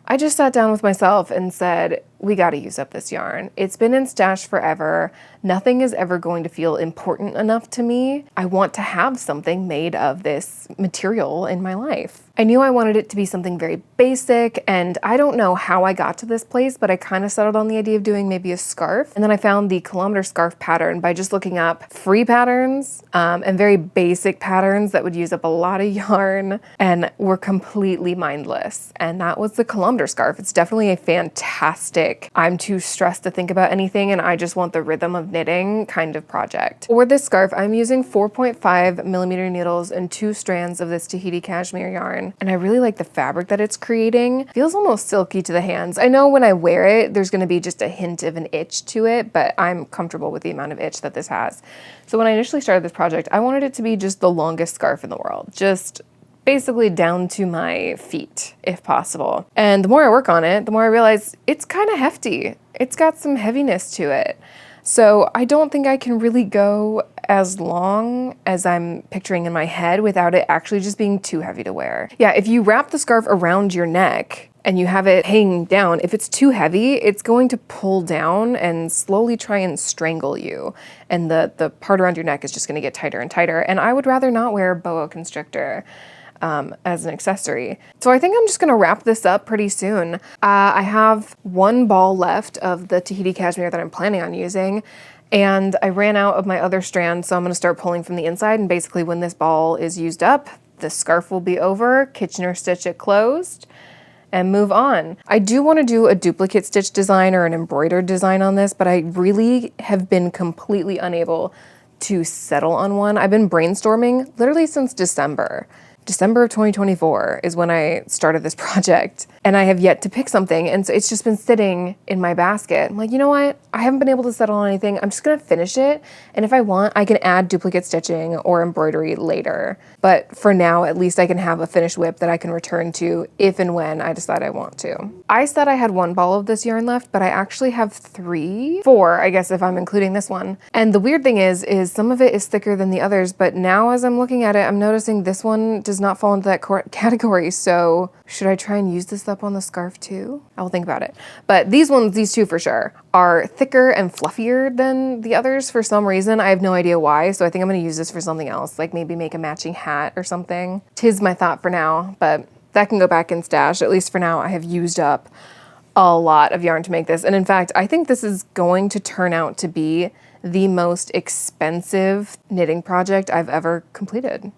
I just sat down with myself and said, we got to use up this yarn. It's been in stash forever. Nothing is ever going to feel important enough to me. I want to have something made of this material in my life. I knew I wanted it to be something very basic, and I don't know how I got to this place, but I kind of settled on the idea of doing maybe a scarf. And then I found the Kilometer Scarf pattern by just looking up free patterns and very basic patterns that would use up a lot of yarn and were completely mindless. And that was the Kilometer Scarf. It's definitely a fantastic, I'm too stressed to think about anything and I just want the rhythm of knitting kind of project. For this scarf, I'm using 4.5 millimeter needles and 2 strands of this Tahiti cashmere yarn. And I really like the fabric that it's creating. Feels almost silky to the hands. I know when I wear it, there's gonna be just a hint of an itch to it, but I'm comfortable with the amount of itch that this has. So when I initially started this project, I wanted it to be just the longest scarf in the world. Just basically down to my feet, if possible. And the more I work on it, the more I realize it's kind of hefty. It's got some heaviness to it. So I don't think I can really go as long as I'm picturing in my head without it actually just being too heavy to wear. Yeah, if you wrap the scarf around your neck and you have it hanging down, if it's too heavy, it's going to pull down and slowly try and strangle you. And the part around your neck is just gonna get tighter and tighter. And I would rather not wear a boa constrictor as an accessory. So I think I'm just gonna wrap this up pretty soon. I have 1 ball left of the Tahiti cashmere that I'm planning on using, and I ran out of my other strand, so I'm gonna start pulling from the inside, and basically when this ball is used up, the scarf will be over, Kitchener stitch it closed, and move on. I do want to do a duplicate stitch design or an embroidered design on this, but I really have been completely unable to settle on one. I've been brainstorming literally since December. December of 2024 is when I started this project, and I have yet to pick something, and so it's just been sitting in my basket. I'm like, you know what? I haven't been able to settle on anything. I'm just gonna finish it, and if I want, I can add duplicate stitching or embroidery later. But for now, at least I can have a finished WIP that I can return to if and when I decide I want to. I said I had 1 ball of this yarn left, but I actually have 4, I guess, if I'm including this one. And the weird thing is some of it is thicker than the others, but now as I'm looking at it, I'm noticing this one does not fall into that category. So should I try and use this up on the scarf too? I'll think about it. But these 2 for sure, are thicker and fluffier than the others for some reason. I have no idea why. So I think I'm gonna use this for something else, like maybe make a matching hat or something. 'Tis my thought for now, but that can go back in stash. At least for now, I have used up a lot of yarn to make this. And in fact, I think this is going to turn out to be the most expensive knitting project I've ever completed.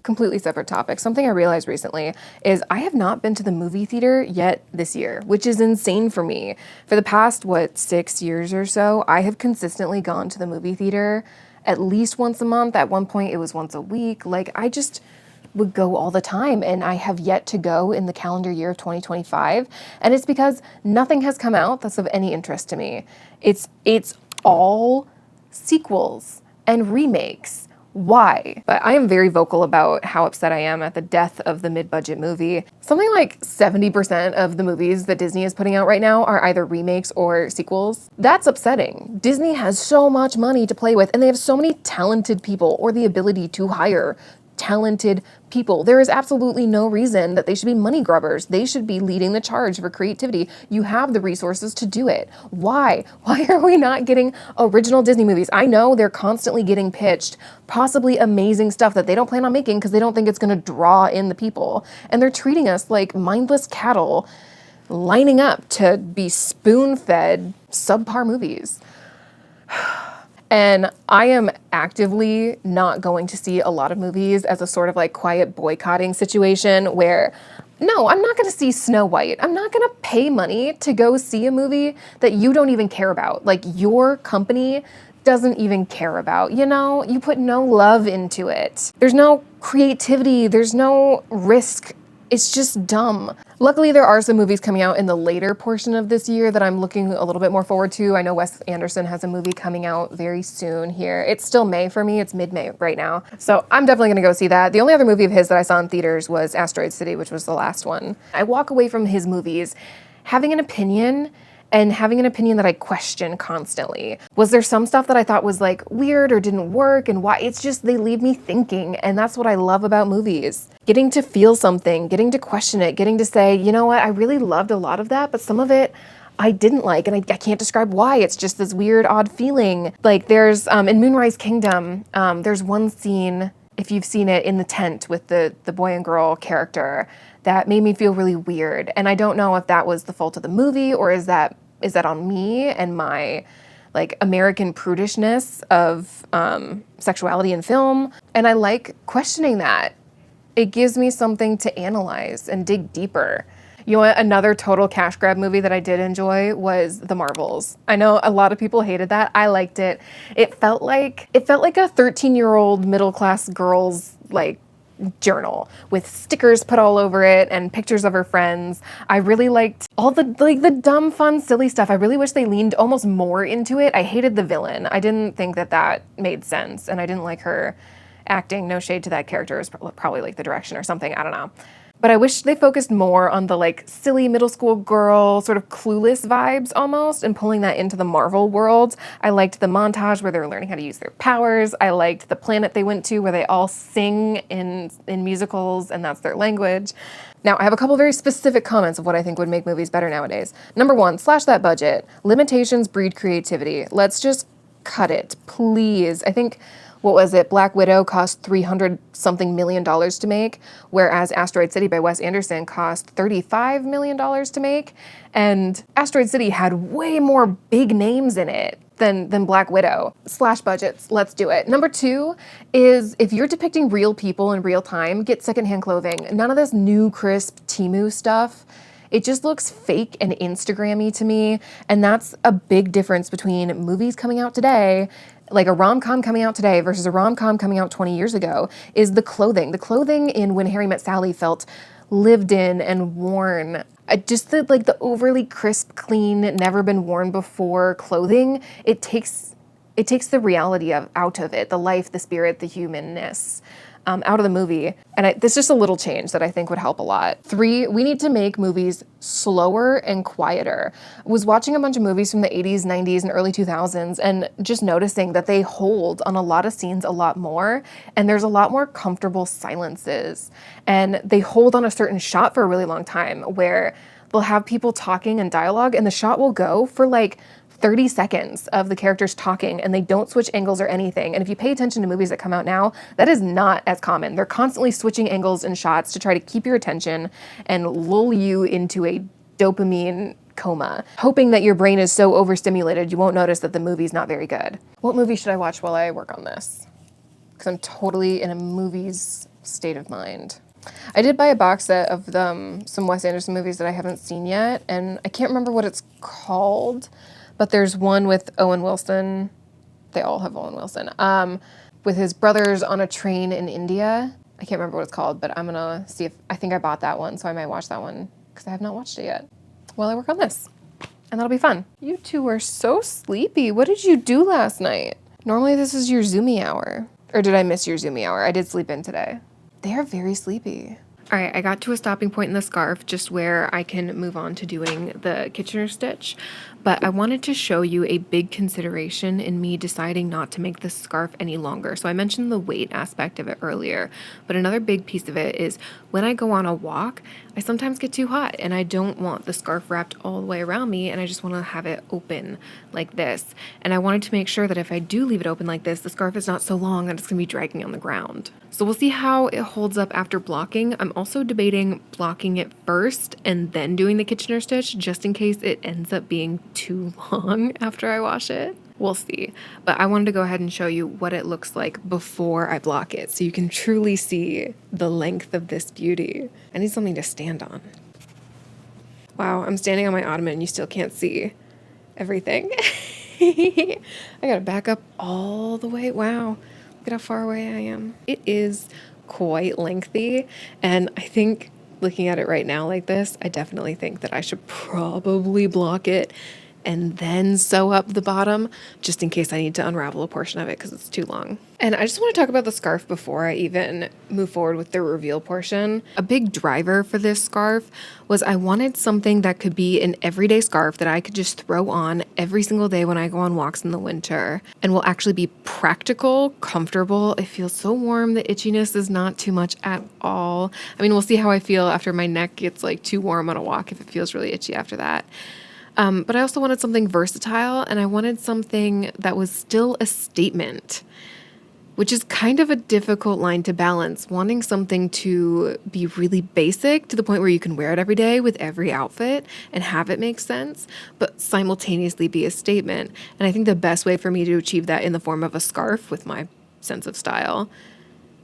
Completely separate topic. Something I realized recently is I have not been to the movie theater yet this year, which is insane for me. For the past, 6 years or so, I have consistently gone to the movie theater at least once a month. At one point, it was once a week. Like, I just would go all the time, and I have yet to go in the calendar year of 2025. And it's because nothing has come out that's of any interest to me. It's all sequels and remakes. Why? But I am very vocal about how upset I am at the death of the mid-budget movie. Something like 70% of the movies that Disney is putting out right now are either remakes or sequels. That's upsetting. Disney has so much money to play with, and they have so many talented people or the ability to hire talented people. There is absolutely no reason that they should be money grubbers. They should be leading the charge for creativity. You have the resources to do it. Why? Why are we not getting original Disney movies? I know they're constantly getting pitched possibly amazing stuff that they don't plan on making because they don't think it's going to draw in the people. And they're treating us like mindless cattle lining up to be spoon-fed subpar movies. And I am actively not going to see a lot of movies as a sort of like quiet boycotting situation where, no, I'm not going to see Snow White. I'm not going to pay money to go see a movie that you don't even care about. Like your company doesn't even care about, you know? You put no love into it. There's no creativity. There's no risk. It's just dumb. Luckily, there are some movies coming out in the later portion of this year that I'm looking a little bit more forward to. I know Wes Anderson has a movie coming out very soon here. It's still May for me. It's mid-May right now. So I'm definitely gonna go see that. The only other movie of his that I saw in theaters was Asteroid City, which was the last one. I walk away from his movies having an opinion and having an opinion that I question constantly. Was there some stuff that I thought was like weird or didn't work and why? It's just they leave me thinking, and that's what I love about movies. Getting to feel something, getting to question it, getting to say, you know what, I really loved a lot of that, but some of it I didn't like, and I can't describe why. It's just this weird, odd feeling. Like there's, in Moonrise Kingdom, there's one scene, if you've seen it, in the tent with the boy and girl character that made me feel really weird. And I don't know if that was the fault of the movie or is that on me and my like American prudishness of sexuality in film. And I like questioning that. It gives me something to analyze and dig deeper. You know what? Another total cash grab movie that I did enjoy was The Marvels. I know a lot of people hated that. I liked it. It felt like a 13-year-old middle-class girl's like journal with stickers put all over it and pictures of her friends. I really liked all the dumb, fun, silly stuff. I really wish they leaned almost more into it. I hated the villain. I didn't think that made sense, and I didn't like her acting. No shade to that character. It was probably like the direction or something. I don't know. But I wish they focused more on the like silly middle school girl, sort of clueless vibes almost, and pulling that into the Marvel world. I liked the montage where they were learning how to use their powers. I liked the planet they went to where they all sing in musicals and that's their language. Now, I have a couple very specific comments of what I think would make movies better nowadays. Number one, slash that budget. Limitations breed creativity. Let's just cut it, please. I think, what was it? Black Widow cost $300-something million to make, whereas Asteroid City by Wes Anderson cost $35 million to make. And Asteroid City had way more big names in it than Black Widow. Slash budgets, let's do it. Number two is if you're depicting real people in real time, get secondhand clothing. None of this new crisp Temu stuff. It just looks fake and Instagram-y to me. And that's a big difference between movies coming out today, like a rom-com coming out today versus a rom-com coming out 20 years ago, is the clothing. The clothing in When Harry Met Sally felt lived in and worn. Just the overly crisp, clean, never been worn before clothing, it takes the reality out of it, the life, the spirit, the humanness. Out of the movie. And this is just a little change that I think would help a lot. 3, we need to make movies slower and quieter. I was watching a bunch of movies from the 80s, 90s, and early 2000s and just noticing that they hold on a lot of scenes a lot more, and there's a lot more comfortable silences. And they hold on a certain shot for a really long time where they'll have people talking and dialogue, and the shot will go for like 30 seconds of the characters talking, and they don't switch angles or anything. And if you pay attention to movies that come out now, that is not as common. They're constantly switching angles and shots to try to keep your attention and lull you into a dopamine coma, hoping that your brain is so overstimulated you won't notice that the movie's not very good. What movie should I watch while I work on this? Because I'm totally in a movie's state of mind. I did buy a box set of some Wes Anderson movies that I haven't seen yet, and I can't remember what it's called. But there's one with Owen Wilson. They all have Owen Wilson. With his brothers on a train in India. I can't remember what it's called, but I'm gonna see if, I think I bought that one, so I might watch that one because I have not watched it yet while I work on this. And that'll be fun. You two are so sleepy. What did you do last night? Normally this is your Zoomy hour. Or did I miss your Zoomy hour? I did sleep in today. They are very sleepy. All right, I got to a stopping point in the scarf just where I can move on to doing the Kitchener stitch, but I wanted to show you a big consideration in me deciding not to make this scarf any longer. So I mentioned the weight aspect of it earlier, but another big piece of it is when I go on a walk, I sometimes get too hot and I don't want the scarf wrapped all the way around me, and I just want to have it open like this. And I wanted to make sure that if I do leave it open like this, the scarf is not so long that it's going to be dragging on the ground. So we'll see how it holds up after blocking. I'm also debating blocking it first and then doing the Kitchener stitch just in case it ends up being too long after I wash it. We'll see. But I wanted to go ahead and show you what it looks like before I block it so you can truly see the length of this beauty. I need something to stand on. Wow, I'm standing on my ottoman and you still can't see everything. I gotta back up all the way. Wow. Look at how far away I am. It is quite lengthy, and I think looking at it right now like this, I definitely think that I should probably block it and then sew up the bottom just in case I need to unravel a portion of it because it's too long. And I just want to talk about the scarf before I even move forward with the reveal portion. A big driver for this scarf was I wanted something that could be an everyday scarf that I could just throw on every single day when I go on walks in the winter and will actually be practical, comfortable. It feels so warm. The itchiness is not too much at all. I mean, we'll see how I feel after my neck gets like too warm on a walk if it feels really itchy after that. But I also wanted something versatile, and I wanted something that was still a statement, which is kind of a difficult line to balance, wanting something to be really basic to the point where you can wear it every day with every outfit and have it make sense, but simultaneously be a statement. And I think the best way for me to achieve that in the form of a scarf with my sense of style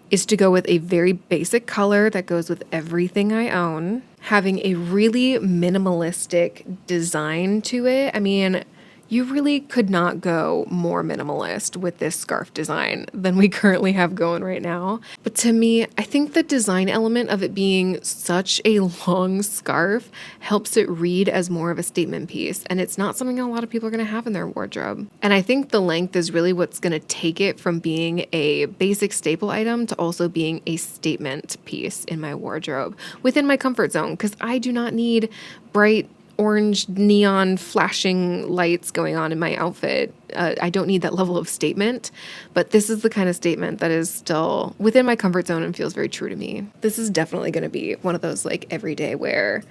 is to go with a very basic color that goes with everything I own, having a really minimalistic design to it. I mean, you really could not go more minimalist with this scarf design than we currently have going right now. But to me, I think the design element of it being such a long scarf helps it read as more of a statement piece. And it's not something a lot of people are going to have in their wardrobe. And I think the length is really what's going to take it from being a basic staple item to also being a statement piece in my wardrobe within my comfort zone, because I do not need bright orange neon flashing lights going on in my outfit. I don't need that level of statement, but this is the kind of statement that is still within my comfort zone and feels very true to me. This is definitely going to be one of those like everyday wear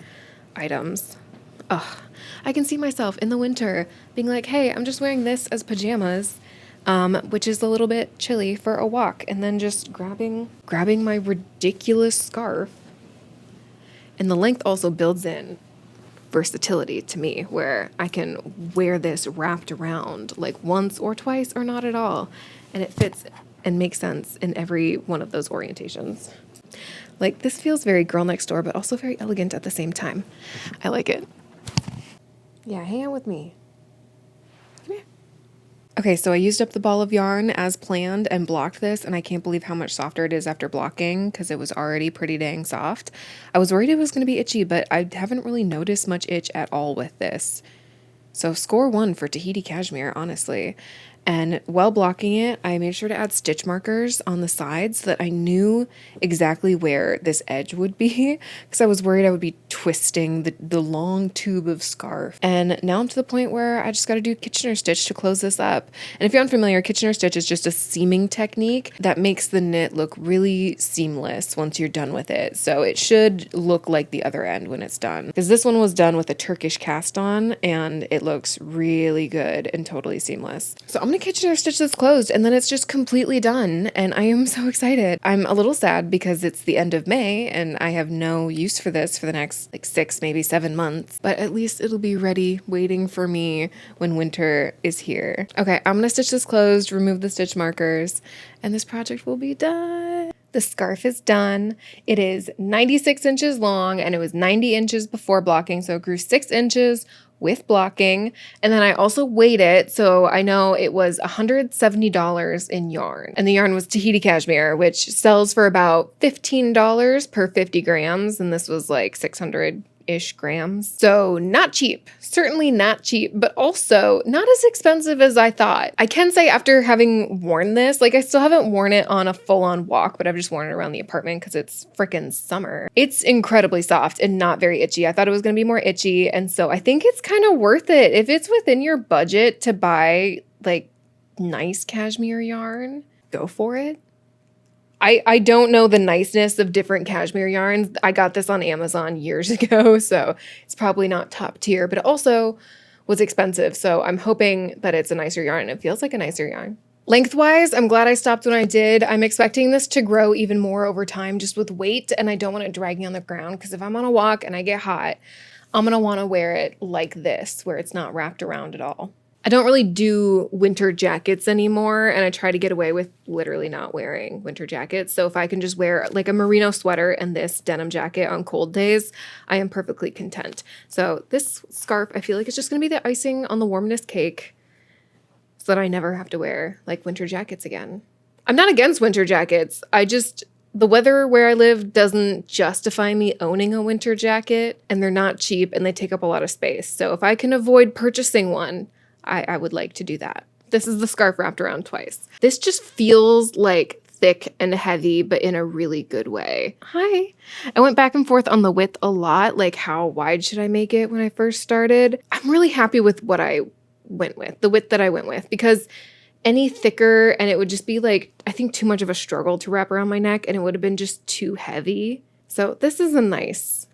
items. Ugh, I can see myself in the winter being like, hey, I'm just wearing this as pajamas, which is a little bit chilly, for a walk, and then just grabbing my ridiculous scarf. And the length also builds in versatility to me, where I can wear this wrapped around like once or twice or not at all, and it fits and makes sense in every one of those orientations. Like, this feels very girl next door, but also very elegant at the same time. I like it. Yeah, hang out with me. Come here. Okay, so I used up the ball of yarn as planned and blocked this, and I can't believe how much softer it is after blocking because it was already pretty dang soft. I was worried it was going to be itchy, but I haven't really noticed much itch at all with this. So score 1 for Tahiti Cashmere, honestly. And while blocking it, I made sure to add stitch markers on the sides so that I knew exactly where this edge would be, because I was worried I would be twisting the long tube of scarf. And now I'm to the point where I just got to do Kitchener stitch to close this up. And if you're unfamiliar, Kitchener stitch is just a seaming technique that makes the knit look really seamless once you're done with it. So it should look like the other end when it's done, because this one was done with a Turkish cast on and it looks really good and totally seamless. So I'm going to Kitchener stitch this closed, and then it's just completely done, and I am so excited. I'm a little sad because it's the end of May and I have no use for this for the next like 6, maybe 7 months, but at least it'll be ready waiting for me when winter is here. Okay, I'm gonna stitch this closed, remove the stitch markers, and this project will be done. The scarf is done. It is 96 inches long and it was 90 inches before blocking, so it grew 6 inches with blocking. And then I also weighed it, so I know it was $170 in yarn. And the yarn was Tahiti Cashmere, which sells for about $15 per 50 grams, and this was like 600 ish grams. So not cheap, certainly not cheap, but also not as expensive as I thought. I can say after having worn this, like I still haven't worn it on a full on walk, but I've just worn it around the apartment because it's freaking summer. It's incredibly soft and not very itchy. I thought it was going to be more itchy. And so I think it's kind of worth it if it's within your budget to buy like nice cashmere yarn, go for it. I don't know the niceness of different cashmere yarns. I got this on Amazon years ago, so it's probably not top tier, but it also was expensive. So I'm hoping that it's a nicer yarn. It feels like a nicer yarn. Lengthwise, I'm glad I stopped when I did. I'm expecting this to grow even more over time just with weight, and I don't want it dragging on the ground because if I'm on a walk and I get hot, I'm going to want to wear it like this, where it's not wrapped around at all. I don't really do winter jackets anymore, and I try to get away with literally not wearing winter jackets. So if I can just wear like a merino sweater and this denim jacket on cold days, I am perfectly content. So this scarf, I feel like it's just going to be the icing on the warmness cake so that I never have to wear like winter jackets again. I'm not against winter jackets. The weather where I live doesn't justify me owning a winter jacket, and they're not cheap and they take up a lot of space. So if I can avoid purchasing one, I would like to do that. This is the scarf wrapped around twice. This just feels like thick and heavy, but in a really good way. Hi. I went back and forth on the width a lot, like how wide should I make it when I first started? I'm really happy with what I went with, the width that I went with, because any thicker and it would just be like, I think too much of a struggle to wrap around my neck and it would have been just too heavy. So this is a nice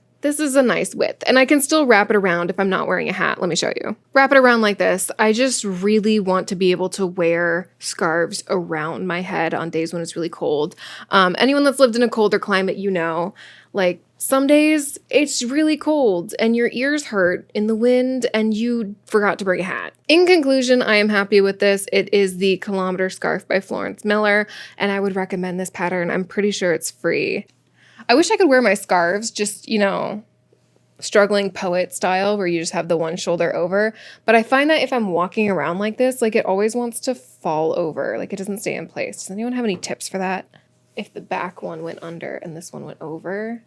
width, and I can still wrap it around if I'm not wearing a hat. Let me show you. Wrap it around like this. I just really want to be able to wear scarves around my head on days when it's really cold. Anyone that's lived in a colder climate, you know, like some days it's really cold and your ears hurt in the wind and you forgot to bring a hat. In conclusion, I am happy with this. It is the Kilometer Scarf by Florence Miller, and I would recommend this pattern. I'm pretty sure it's free. I wish I could wear my scarves just, you know, struggling poet style where you just have the one shoulder over. But I find that if I'm walking around like this, like it always wants to fall over. Like it doesn't stay in place. Does anyone have any tips for that? If the back one went under and this one went over.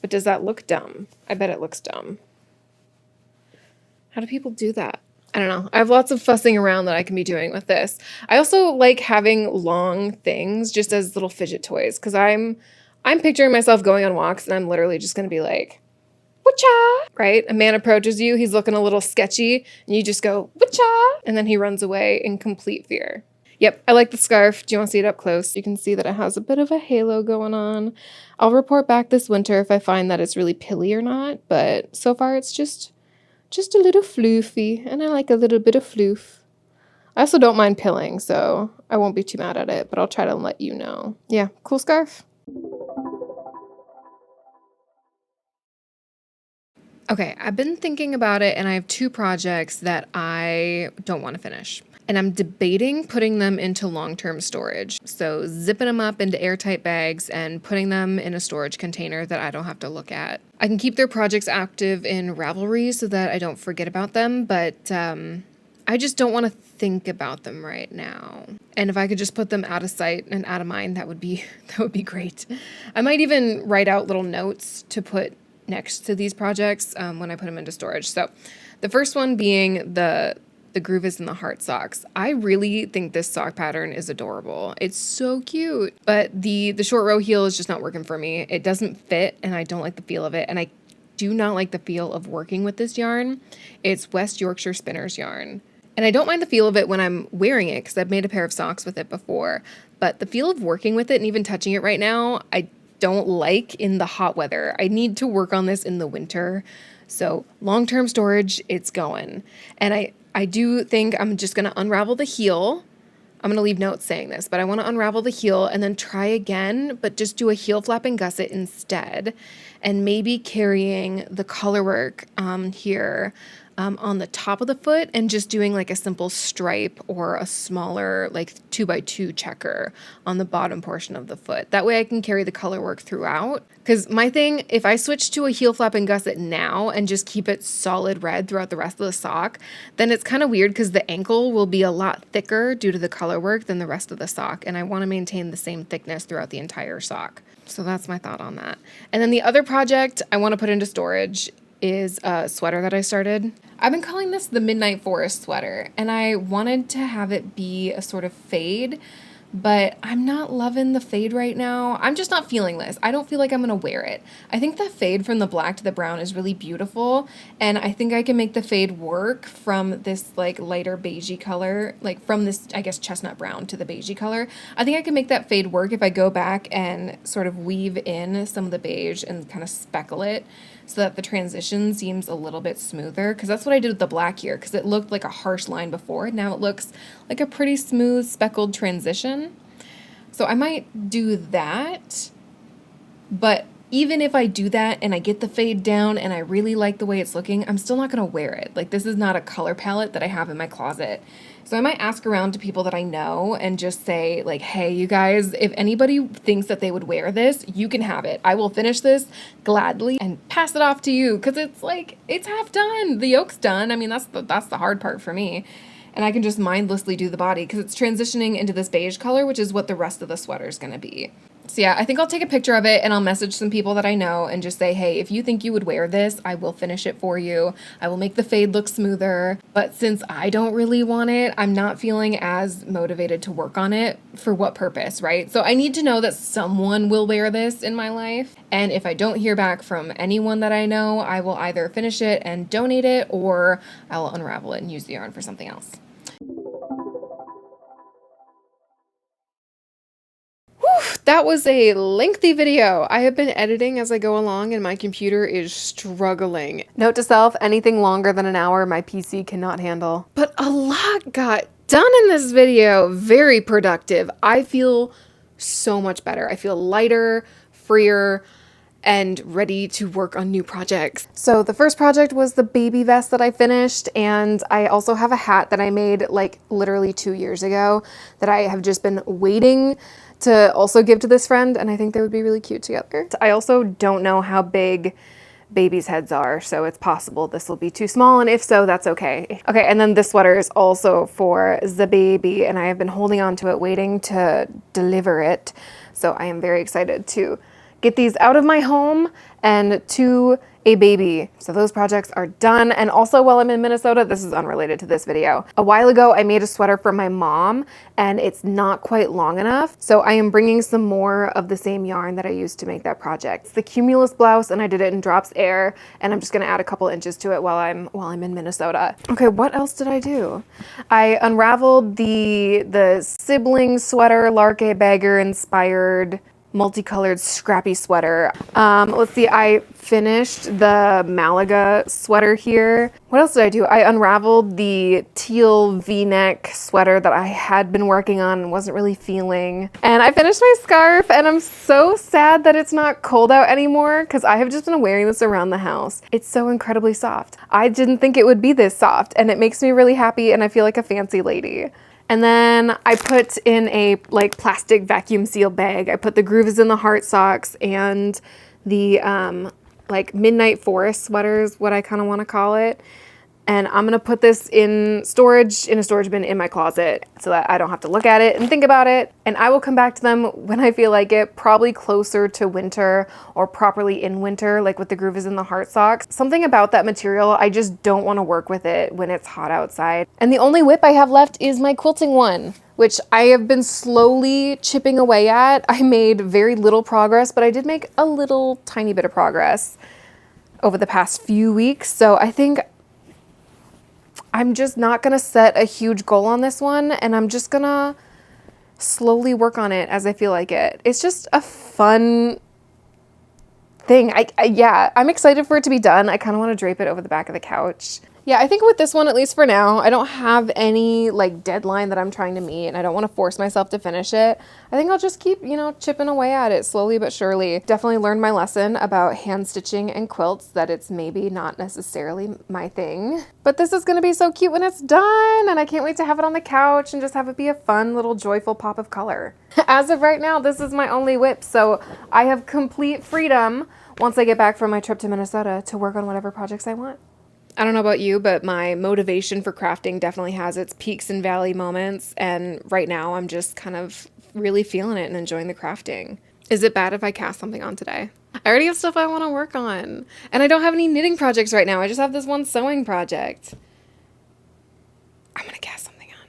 But does that look dumb? I bet it looks dumb. How do people do that? I don't know. I have lots of fussing around that I can be doing with this. I also like having long things just as little fidget toys because I'm picturing myself going on walks and I'm literally just going to be like, whatcha, right? A man approaches you, he's looking a little sketchy, and you just go, whatcha, and then he runs away in complete fear. Yep, I like the scarf. Do you want to see it up close? You can see that it has a bit of a halo going on. I'll report back this winter if I find that it's really pilly or not, but so far it's just a little floofy, and I like a little bit of floof. I also don't mind pilling, so I won't be too mad at it, but I'll try to let you know. Yeah, cool scarf. Okay, I've been thinking about it and I have two projects that I don't want to finish. And I'm debating putting them into long-term storage. So zipping them up into airtight bags and putting them in a storage container that I don't have to look at. I can keep their projects active in Ravelry so that I don't forget about them, but I just don't want to think about them right now. And if I could just put them out of sight and out of mind, that would be great. I might even write out little notes to put next to these projects when I put them into storage. So the first one being the Groove is in the Heart socks. I really think this sock pattern is adorable. It's so cute, but the short row heel is just not working for me. It doesn't fit and I don't like the feel of it. And I do not like the feel of working with this yarn. It's West Yorkshire Spinners yarn. And I don't mind the feel of it when I'm wearing it because I've made a pair of socks with it before. But the feel of working with it and even touching it right now, I don't like in the hot weather. I need to work on this in the winter. So long-term storage, it's going. And I do think I'm just going to unravel the heel. I'm going to leave notes saying this, but I want to unravel the heel and then try again, but just do a heel flap and gusset instead. And maybe carrying the colorwork here on the top of the foot and just doing like a simple stripe or a smaller like 2x2 checker on the bottom portion of the foot. That way I can carry the color work throughout. Because my thing, if I switch to a heel flap and gusset now and just keep it solid red throughout the rest of the sock, then it's kind of weird because the ankle will be a lot thicker due to the color work than the rest of the sock. And I want to maintain the same thickness throughout the entire sock. So that's my thought on that. And then the other project I want to put into storage is a sweater that I started. I've been calling this the Midnight Forest sweater, and I wanted to have it be a sort of fade, but I'm not loving the fade right now. I'm just not feeling this. I don't feel like I'm gonna wear it. I think the fade from the black to the brown is really beautiful, and I think I can make the fade work from this like lighter beigey color, like from this, I guess, chestnut brown to the beigey color. I think I can make that fade work if I go back and sort of weave in some of the beige and kind of speckle it so that the transition seems a little bit smoother, because that's what I did with the black here, because it looked like a harsh line before. Now it looks like a pretty smooth speckled transition. So I might do that, but even if I do that and I get the fade down and I really like the way it's looking, I'm still not going to wear it. Like, this is not a color palette that I have in my closet. So I might ask around to people that I know and just say, like, hey, you guys, if anybody thinks that they would wear this, you can have it. I will finish this gladly and pass it off to you, because it's like, it's half done. The yoke's done. I mean, that's the hard part for me. And I can just mindlessly do the body because it's transitioning into this beige color, which is what the rest of the sweater is going to be. So yeah, I think I'll take a picture of it and I'll message some people that I know and just say, hey, if you think you would wear this, I will finish it for you. I will make the fade look smoother. But since I don't really want it, I'm not feeling as motivated to work on it. For what purpose, right? So I need to know that someone will wear this in my life. And if I don't hear back from anyone that I know, I will either finish it and donate it, or I'll unravel it and use the yarn for something else. That was a lengthy video. I have been editing as I go along and my computer is struggling. Note to self, anything longer than an hour my PC cannot handle. But a lot got done in this video. Very productive. I feel so much better. I feel lighter, freer, and ready to work on new projects. So the first project was the baby vest that I finished, and I also have a hat that I made like literally 2 years ago that I have just been waiting to also give to this friend, and I think they would be really cute together. I also don't know how big babies' heads are, so it's possible this will be too small, and if so, that's okay. Okay, and then this sweater is also for the baby, and I have been holding on to it, waiting to deliver it. So I am very excited to get these out of my home and to a baby. So those projects are done. And also, while I'm in Minnesota, this is unrelated to this video. A while ago, I made a sweater for my mom and it's not quite long enough. So I am bringing some more of the same yarn that I used to make that project. It's the Cumulus blouse and I did it in drops air, and I'm just gonna add a couple inches to it while I'm in Minnesota. Okay, what else did I do? I unraveled the sibling sweater, Larke Bagger inspired multicolored scrappy sweater. Let's see, I finished the Malaga sweater here. What else did I do? I unraveled the teal v-neck sweater that I had been working on and wasn't really feeling. And I finished my scarf, and I'm so sad that it's not cold out anymore because I have just been wearing this around the house. It's so incredibly soft. I didn't think it would be this soft, and it makes me really happy, and I feel like a fancy lady. And then I put in a like plastic vacuum seal bag. I put the grooves in the heart socks and the like midnight forest sweaters, what I kind of want to call it. And I'm gonna put this in a storage bin in my closet so that I don't have to look at it and think about it. And I will come back to them when I feel like it, probably closer to winter or properly in winter, like with the grooves in the heart socks. Something about that material, I just don't want to work with it when it's hot outside. And the only WIP I have left is my quilting one, which I have been slowly chipping away at. I made very little progress, but I did make a little tiny bit of progress over the past few weeks. So I think I'm just not gonna set a huge goal on this one, and I'm just gonna slowly work on it as I feel like it. It's just a fun thing. Yeah, I'm excited for it to be done. I kind of want to drape it over the back of the couch. Yeah, I think with this one, at least for now, I don't have any like deadline that I'm trying to meet, and I don't want to force myself to finish it. I think I'll just keep, chipping away at it slowly but surely. Definitely learned my lesson about hand stitching and quilts, that it's maybe not necessarily my thing. But this is going to be so cute when it's done, and I can't wait to have it on the couch and just have it be a fun little joyful pop of color. As of right now, this is my only WIP, so I have complete freedom once I get back from my trip to Minnesota to work on whatever projects I want. I don't know about you, but my motivation for crafting definitely has its peaks and valley moments, and right now I'm just kind of really feeling it and enjoying the crafting. Is it bad if I cast something on today? I already have stuff I want to work on. And I don't have any knitting projects right now. I just have this one sewing project. I'm going to cast something on.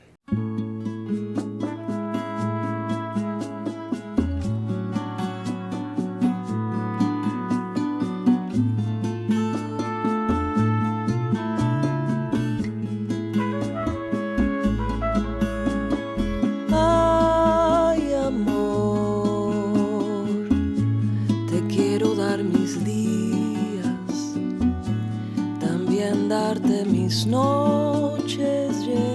Ay, amor, te quiero dar mis días, también darte mis noches llenas